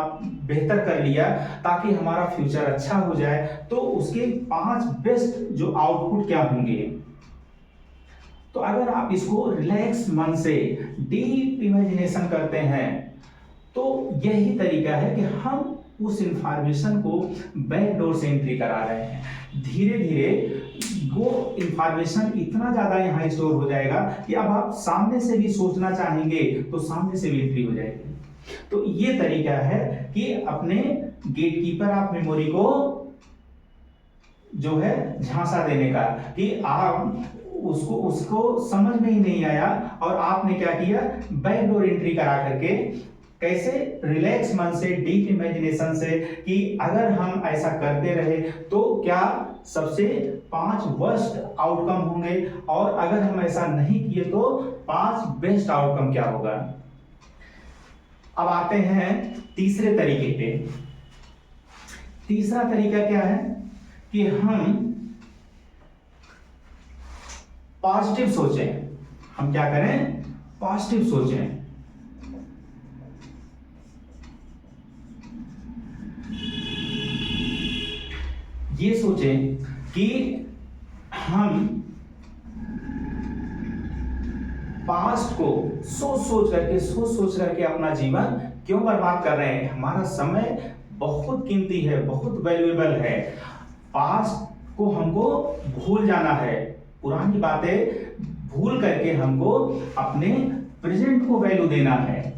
बेहतर कर लिया ताकि हमारा फ्यूचर अच्छा हो जाए, तो उसके 5 बेस्ट जो आउटपुट क्या होंगे। तो अगर आप इसको रिलैक्स मन से डीप इमेजिनेशन करते हैं तो यही तरीका है कि हम उस इंफॉर्मेशन को बैक डोर से एंट्री करा रहे हैं। धीरे धीरे वो इंफॉर्मेशन इतना ज्यादा यहाँ स्टोर हो जाएगा कि अब आप सामने से भी सोचना चाहेंगे तो सामने से भी एंट्री हो जाएगी। तो ये तरीका है कि अपने गेटकीपर ऑफ मेमोरी को जो है झांसा देने का, कि आप उसको समझ में ही नहीं आया और आपने क्या किया, बैक डोर एंट्री करा करके कैसे रिलैक्स मन से डीप इमेजिनेशन से कि अगर हम ऐसा करते रहे तो क्या सबसे 5 वर्स्ट आउटकम होंगे और अगर हम ऐसा नहीं किए तो 5 बेस्ट आउटकम क्या होगा। अब आते हैं तीसरे तरीके पे। तीसरा तरीका क्या है कि हम पॉजिटिव सोचें। हम क्या करें, पॉजिटिव सोचें। ये सोचें कि हम पास्ट को सोच करके अपना जीवन क्यों बर्बाद कर रहे हैं। हमारा समय बहुत कीमती है, बहुत वैल्यूएबल है। पास्ट को हमको भूल जाना है, पुरानी बातें भूल करके हमको अपने प्रेजेंट को वैल्यू देना है।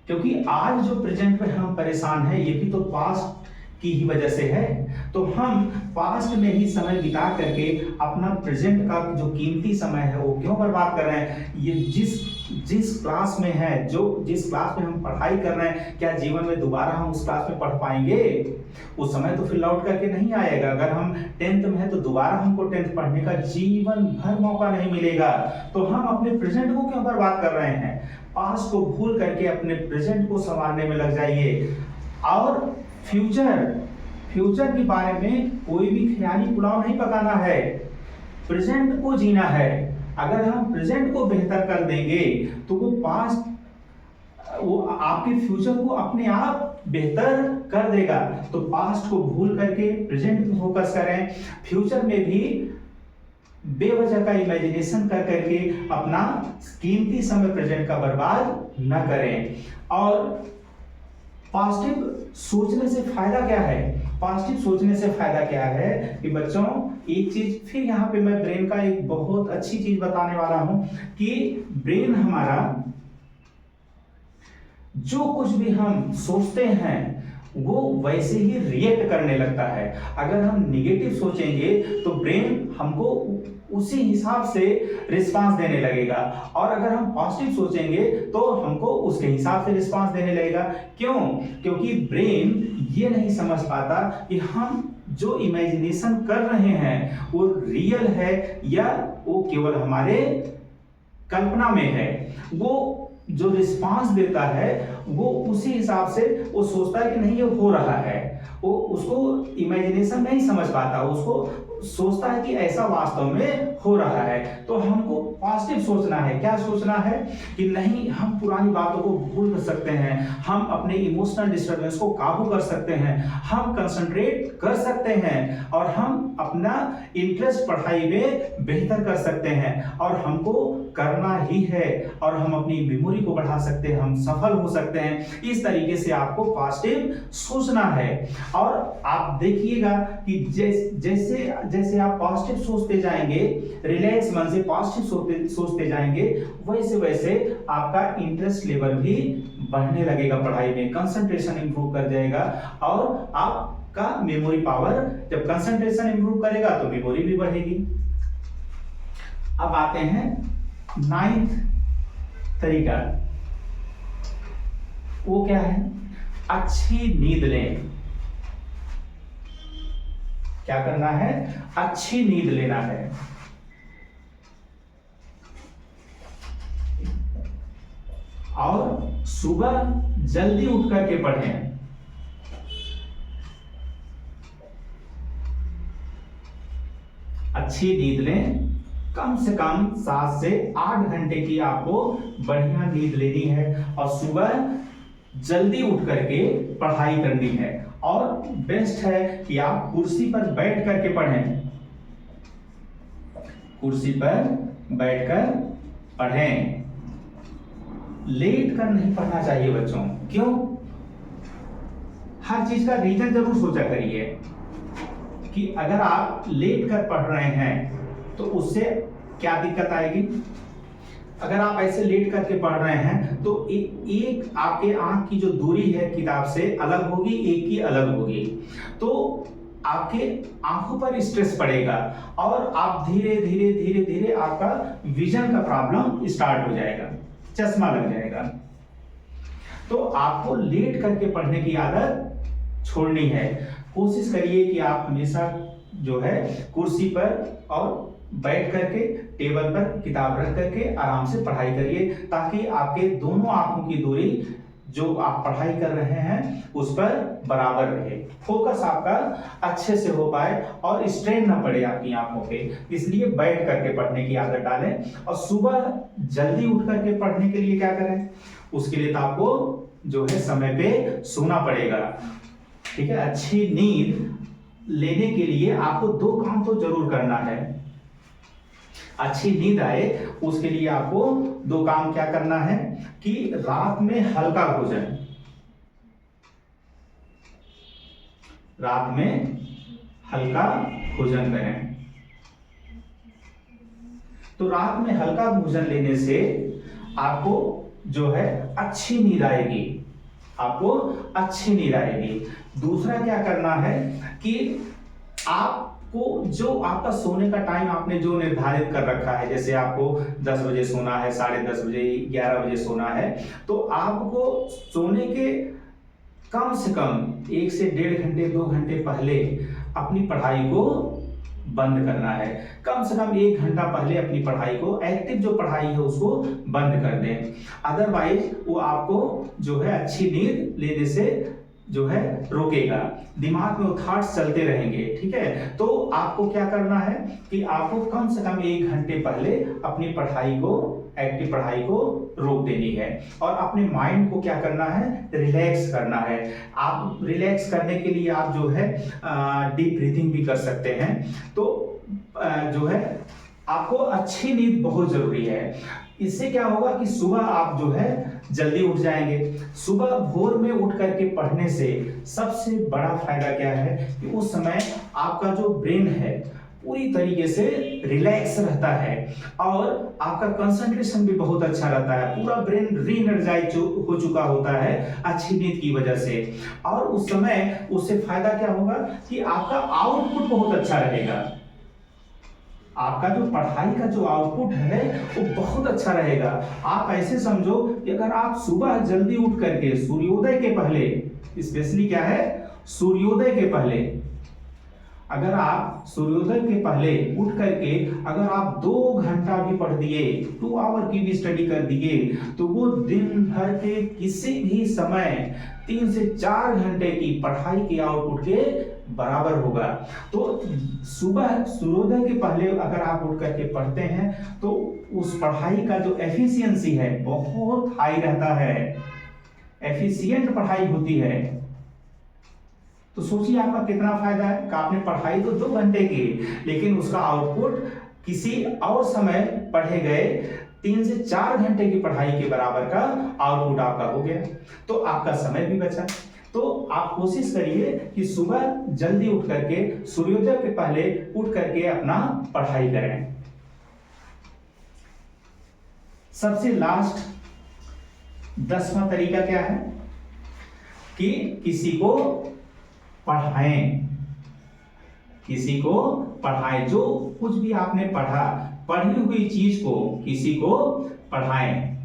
क्योंकि आज जो प्रेजेंट में हम परेशान हैं ये भी तो पास्ट की ही वजह से है। तो हम पास्ट में ही समय बिता करके अपना प्रेजेंट का जो कीमती समय है वो क्यों बर्बाद कर रहे हैं। ये जिस क्लास में है, जिस क्लास में हम पढ़ाई कर रहे हैं, क्या जीवन में दोबारा हम उस क्लास में पढ़ पाएंगे? उस समय तो फिर लौट करके नहीं आएगा। अगर हम 10th में है तो दोबारा हमको 10th पढ़ने का जीवन भर मौका नहीं मिलेगा। तो हम अपने प्रेजेंट को क्यों बर्बाद कर रहे हैं। पास्ट को भूल करके अपने प्रेजेंट को संवारने में लग जाइए और फ्यूचर के बारे में कोई भी ख्याली पुलाव नहीं पकाना है, प्रेजेंट को जीना है। अगर हम प्रेजेंट को बेहतर कर देंगे तो वो आपके फ्यूचर को अपने आप बेहतर कर देगा। तो पास्ट को भूल करके प्रेजेंट पे फोकस करें। फ्यूचर में भी बेवजह का इमेजिनेशन कर करके अपना कीमती समय प्रेजेंट का बर्बाद न करें। और पॉजिटिव सोचने से फायदा क्या है? पॉजिटिव सोचने से फायदा क्या है कि बच्चों, एक चीज फिर यहाँ पे मैं ब्रेन का एक बहुत अच्छी चीज बताने वाला हूं कि ब्रेन हमारा जो कुछ भी हम सोचते हैं वो वैसे ही रिएक्ट करने लगता है। अगर हम निगेटिव सोचेंगे तो ब्रेन हमको उसी हिसाब से रिस्पांस देने लगेगा और अगर हम पॉजिटिव सोचेंगे तो हमको उसके हिसाब से रिस्पांस देने लगेगा। क्यों? क्योंकि ब्रेन ये नहीं समझ पाता कि हम जो इमेजिनेशन कर रहे हैं वो रियल है या वो केवल हमारे कल्पना में है। वो जो रिस्पांस देता है वो उसी हिसाब से वो सोचता है कि नहीं ये हो रहा है। वो उसको इमेजिनेशन नहीं समझ पाता, उसको सोचता है कि ऐसा वास्तव में हो रहा है। तो हमको पॉजिटिव सोचना है। क्या सोचना है कि नहीं, हम पुरानी बातों को भूल सकते हैं, हम अपने इमोशनल डिस्टर्बेंस को काबू कर सकते हैं, हम कंसंट्रेट कर सकते हैं और हम अपना इंटरेस्ट पढ़ाई में बेहतर कर सकते हैं और हमको करना ही है और हम अपनी मेमोरी को बढ़ा सकते हैं, हम सफल हो सकते हैं। इस तरीके से आपको पॉजिटिव सोचना है। और आप देखिएगा कि जैसे आप पॉजिटिव सोचते जाएंगे रिलैक्स मन से पॉजिटिव सोचते जाएंगे, वैसे वैसे आपका इंटरेस्ट लेवल भी बढ़ने लगेगा पढ़ाई में, कंसंट्रेशन इंप्रूव कर जाएगा और आपका मेमोरी पावर, जब कंसंट्रेशन इंप्रूव करेगा तो मेमोरी भी बढ़ेगी। अब आते हैं 9th तरीका, वो क्या है? अच्छी नींद लें। क्या करना है? अच्छी नींद लेना है। और सुबह जल्दी उठ करके पढ़ें। अच्छी नींद लें, कम से कम 7 से 8 घंटे की आपको बढ़िया नींद लेनी है और सुबह जल्दी उठ करके पढ़ाई करनी है। और बेस्ट है कि आप कुर्सी पर बैठ करके पढ़ें, कुर्सी पर बैठकर पढ़ें, लेट कर नहीं पढ़ना चाहिए बच्चों। क्यों? हर चीज का रीजन जरूर सोचा करिए कि अगर आप लेट कर पढ़ रहे हैं तो उससे क्या दिक्कत आएगी। अगर आप ऐसे लेट करके पढ़ रहे हैं तो एक आपके आंख की जो दूरी है किताब से अलग होगी, एक की अलग होगी, तो आपके आंखों पर स्ट्रेस पड़ेगा और आप धीरे धीरे धीरे धीरे आपका विजन का प्रॉब्लम स्टार्ट हो जाएगा, चश्मा लग जाएगा। तो आपको लेट करके पढ़ने की आदत छोड़नी है। कोशिश करिए कि आप हमेशा जो है कुर्सी पर और बैठ करके टेबल पर किताब रख करके आराम से पढ़ाई करिए, ताकि आपके दोनों आंखों की दूरी जो आप पढ़ाई कर रहे हैं उस पर बराबर रहे, फोकस आपका अच्छे से हो पाए और स्ट्रेन ना पड़े आपकी आंखों पे। इसलिए बैठ करके पढ़ने की आदत डालें। और सुबह जल्दी उठ करके पढ़ने के लिए क्या करें? उसके लिए तो आपको जो है समय पे सोना पड़ेगा, ठीक है। अच्छी नींद लेने के लिए आपको 2 काम तो जरूर करना है। अच्छी नींद आए उसके लिए आपको 2 काम क्या करना है कि रात में हल्का भोजन, रात में हल्का भोजन करें। तो रात में हल्का भोजन लेने से आपको जो है अच्छी नींद आएगी, आपको अच्छी नींद आएगी। दूसरा क्या करना है कि आपको जो आपका सोने का टाइम आपने जो निर्धारित कर रखा है, जैसे आपको 10 बजे सोना है, 10:30 बजे, 11 बजे सोना है, तो आपको सोने के कम से कम 1 से 1.5 घंटे 2 घंटे पहले अपनी पढ़ाई को बंद करना है। कम से कम 1 घंटा पहले अपनी पढ़ाई को, एक्टिव जो पढ़ाई है उसको बंद कर दें। अदरवाइज वो आपको जो है अच्छी नींद लेने से जो है रोकेगा, दिमाग में वो थॉट्स चलते रहेंगे, ठीक है। तो आपको क्या करना है कि आपको कम से कम 1 घंटे पहले अपनी पढ़ाई को, एक्टिव पढ़ाई को रोक देनी है और अपने माइंड को क्या करना है? रिलैक्स करना है। आप रिलैक्स करने के लिए आप जो है डीप ब्रीथिंग भी कर सकते हैं। तो जो है आपको अच्छी नींद बहुत जरूरी है। इससे क्या होगा कि सुबह आप जो है जल्दी उठ जाएंगे। सुबह भोर में उठ करके पढ़ने से सबसे बड़ा फायदा क्या है कि उस समय आपका जो ब्रेन है पूरी तरीके से रिलैक्स रहता है और आपका कंसंट्रेशन भी बहुत अच्छा रहता है। पूरा ब्रेन रीएनर्जाइज हो चुका होता है अच्छी नींद की वजह से। और उस समय उससे फायदा क्या होगा कि आपका आउटपुट बहुत अच्छा रहेगा। आपका जो पढ़ाई का जो आउटपुट है वो बहुत अच्छा रहेगा। आप ऐसे समझो कि अगर आप सुबह जल्दी उठ करके सूर्योदय के पहले, स्पेशली क्या है, सूर्योदय के पहले, अगर आप सूर्योदय के पहले उठ करके अगर आप 2 घंटा भी पढ़ दिए, 2 आवर की भी स्टडी कर दिए, तो वो दिन भर के किसी भी समय 3 से 4 घंटे की पढ़ाई के आउटपुट के बराबर होगा। तो सुबह सूर्योदय के पहले अगर आप उठ करके पढ़ते हैं तो उस पढ़ाई का जो एफिशिएंसी है बहुत हाई रहता है, एफिशिएंट पढ़ाई होती है। तो सोचिए आपका कितना फायदा है कि आपने पढ़ाई तो 2 घंटे की, लेकिन उसका आउटपुट किसी और समय पढ़े गए 3 से 4 घंटे की पढ़ाई के बराबर का आउटपुट आपका हो गया। तो आपका समय भी बचा। तो आप कोशिश करिए कि सुबह जल्दी उठ करके सूर्योदय के पहले उठ करके अपना पढ़ाई करें। सबसे लास्ट 10वां तरीका क्या है कि किसी को पढ़ाएं, किसी को पढ़ाएं। जो कुछ भी आपने पढ़ा, पढ़ी हुई चीज को किसी को पढ़ाएं।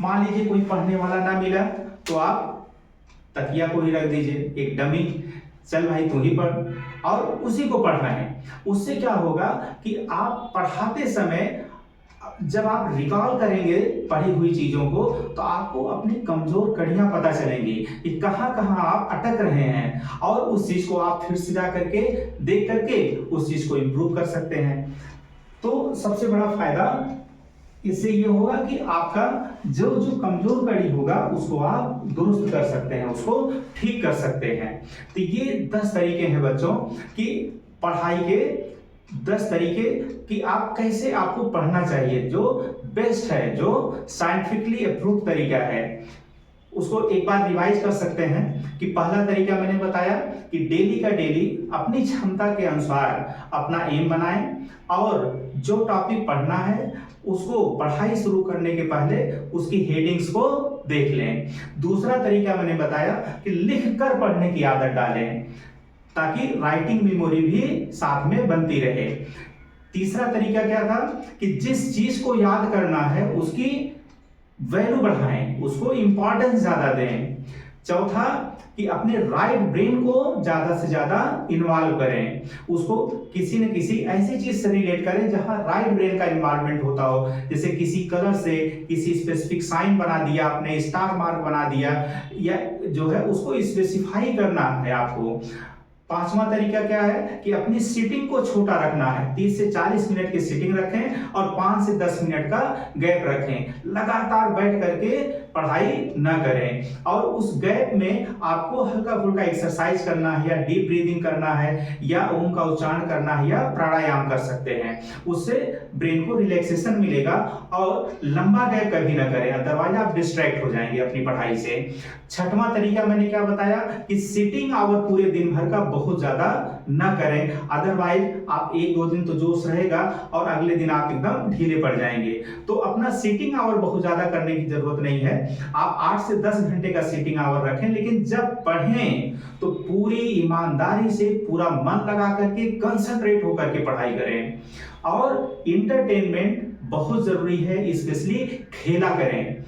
मान लीजिए कोई पढ़ने वाला ना मिला तो आप तकिया को ही रख दीजिए, एक डमी, चल भाई तू ही पढ़, और उसी को पढ़ाएं। उससे क्या होगा कि आप पढ़ाते समय जब आप रिकॉल करेंगे पढ़ी हुई चीजों को, तो आपको अपनी कमजोर कड़ियां पता चलेंगी कि कहां कहां आप अटक रहे हैं, और उस चीज को आप फिर से जा करके देख करके उस चीज को इंप्रूव कर सकते हैं। तो सबसे बड़ा फायदा इससे ये होगा कि आपका जो जो कमजोर कड़ी होगा उसको आप दुरुस्त कर सकते हैं, उसको ठीक कर सकते हैं। तो ये 10 तरीके हैं बच्चों कि पढ़ाई के 10 तरीके कि आप कैसे आपको पढ़ना चाहिए, जो बेस्ट है, जो साइंटिफिकली अप्रूव तरीका है। उसको एक बार रिवाइज कर सकते हैं कि पहला तरीका मैंने बताया कि डेली का डेली अपनी क्षमता के अनुसार अपना एम बनाएं, और जो टॉपिक पढ़ना है उसको पढ़ाई शुरू करने के पहले उसकी हेडिंग्स को देख लें। दूसरा तरीका मैंने बताया कि लिख कर पढ़ने की आदत डालें, ताकि राइटिंग मेमोरी भी साथ में बनती रहे। तीसरा तरीका क्या था कि जिस चीज को याद करना है उसकी वैल्यू बढ़ाएं, उसको इंपॉर्टेंस ज्यादा दें। चौथा कि अपने राइट ब्रेन को ज्यादा से ज्यादा इन्वॉल्व करें, उसको किसी न किसी ऐसी चीज से रिलेट करें जहां राइट ब्रेन का इन्वॉल्वमेंट होता हो, जैसे किसी कलर से किसी स्पेसिफिक साइन बना दिया आपने, स्टार मार्क बना दिया, या जो है उसको स्पेसिफाई करना है आपको। पांचवा तरीका क्या है कि अपनी सीटिंग को छोटा रखना है, 30 से 40 मिनट की सीटिंग रखें और 5 से 10 मिनट का गैप रखें। लगातार बैठ करके पढ़ाई न करें, और उस गैप में आपको हल्का फुल्का एक्सरसाइज करना है, या डीप ब्रीदिंग करना है, या ओम का उच्चारण करना है, या प्राणायाम कर सकते हैं। उससे ब्रेन को रिलैक्सेशन मिलेगा, और लंबा गैप कभी ना करें, अदरवाइज आप डिस्ट्रैक्ट हो जाएंगे अपनी पढ़ाई से। छठवां तरीका मैंने क्या बताया कि सिटिंग आवर पूरे दिन भर का बहुत ज्यादा न करें, अदरवाइज आप 1-2 दिन तो जोश रहेगा और अगले दिन आप एकदम ढीले पड़ जाएंगे। तो अपना सिटिंग आवर बहुत ज्यादा करने की जरूरत नहीं है, आप 8 से 10 घंटे का सिटिंग आवर रखें, लेकिन जब पढ़ें तो पूरी ईमानदारी से पूरा मन लगा करके कंसंट्रेट होकर के पढ़ाई करें। और इंटरटेनमेंट बहुत जरूरी है, स्पेशली खेला करें।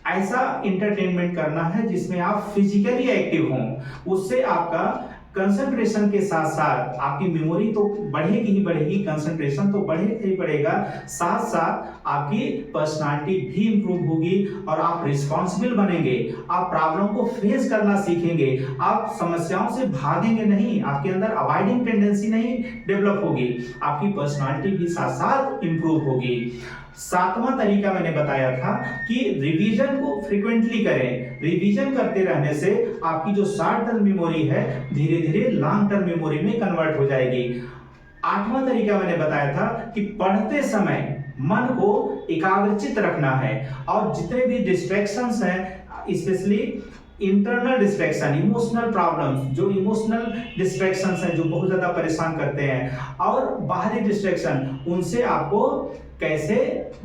ऐसा इंटरटेनमेंट करना है जिसमें आप फिजिकली एक्टिव हों, उससे आपका कंसंट्रेशन के साथ साथ आपकी मेमोरी तो बढ़ेगी ही बढ़ेगी, कंसंट्रेशन तो बढ़ेगा ही बढ़ेगा, साथ साथ आपकी पर्सनालिटी भी इंप्रूव होगी, और आप रिस्पॉन्सिबल बनेंगे, आप प्रॉब्लम को फेस करना सीखेंगे, आप समस्याओं से भागेंगे नहीं, आपके अंदर अवॉइडिंग टेंडेंसी नहीं डेवलप होगी, आपकी पर्सनालिटी भी साथ साथ इंप्रूव होगी। सातवां तरीका मैंने बताया था कि रिवीजन को फ्रीक्वेंटली करें। रिवीजन करते रहने से आपकी जो शॉर्ट टर्म मेमोरी है धीरे धीरे लॉन्ग टर्म मेमोरी में कन्वर्ट हो जाएगी। आठवां तरीका मैंने बताया था कि पढ़ते समय मन को एकाग्रचित रखना है, और जितने भी डिस्ट्रैक्शंस हैं, specially internal distraction, emotional problems, जो इमोशनल डिस्ट्रैक्शंस हैं जो बहुत ज्यादा परेशान करते हैं, और बाहरी डिस्ट्रैक्शन, उनसे आपको कैसे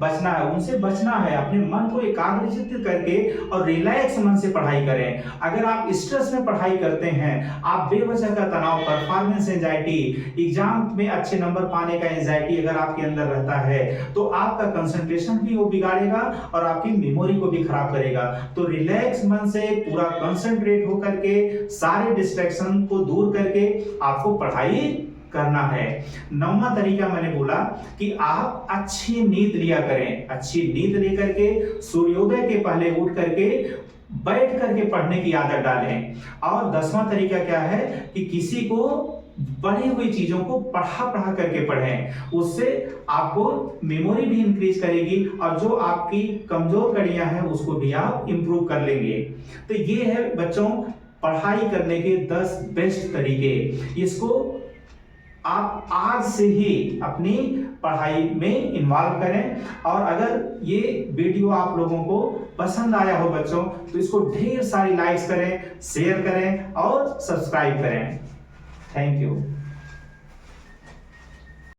बचना है, उनसे बचना है। अपने मन को एकाग्रचित करके और रिलैक्स मन से पढ़ाई करें। अगर आप स्ट्रेस में पढ़ाई करते हैं, आप बेवजह का तनाव, परफॉर्मेंस एंजाइटी, एग्जाम में अच्छे नंबर पाने का एंजाइटी अगर आपके अंदर रहता है, तो आपका कंसंट्रेशन भी वो बिगाड़ेगा और आपकी मेमोरी को भी खराब करेगा। तो रिलैक्स मन से पूरा कंसंट्रेट होकर के सारे डिस्ट्रैक्शन को दूर करके आपको पढ़ाई करना है। 9वां तरीका मैंने बोला कि आप अच्छी नींद लिया करें। अच्छी नींद लेकर के सूर्योदय के पहले उठ करके बैठ करके पढ़ने की आदत डालें। और 10वां तरीका क्या है कि किसी को बढ़ी हुई चीजों को पढ़ा करके पढ़ें, उससे आपको मेमोरी भी इंक्रीज करेगी, और जो आपकी कमजोर कड़ियां हैं उसको भी आप इंप्रूव कर लेंगे। तो ये है बच्चों पढ़ाई करने के 10 बेस्ट तरीके। इसको आप आज से ही अपनी पढ़ाई में इन्वॉल्व करें। और अगर ये वीडियो आप लोगों को पसंद आया हो बच्चों, तो इसको ढेर सारी लाइक्स करें, शेयर करें और सब्सक्राइब करें। Thank you.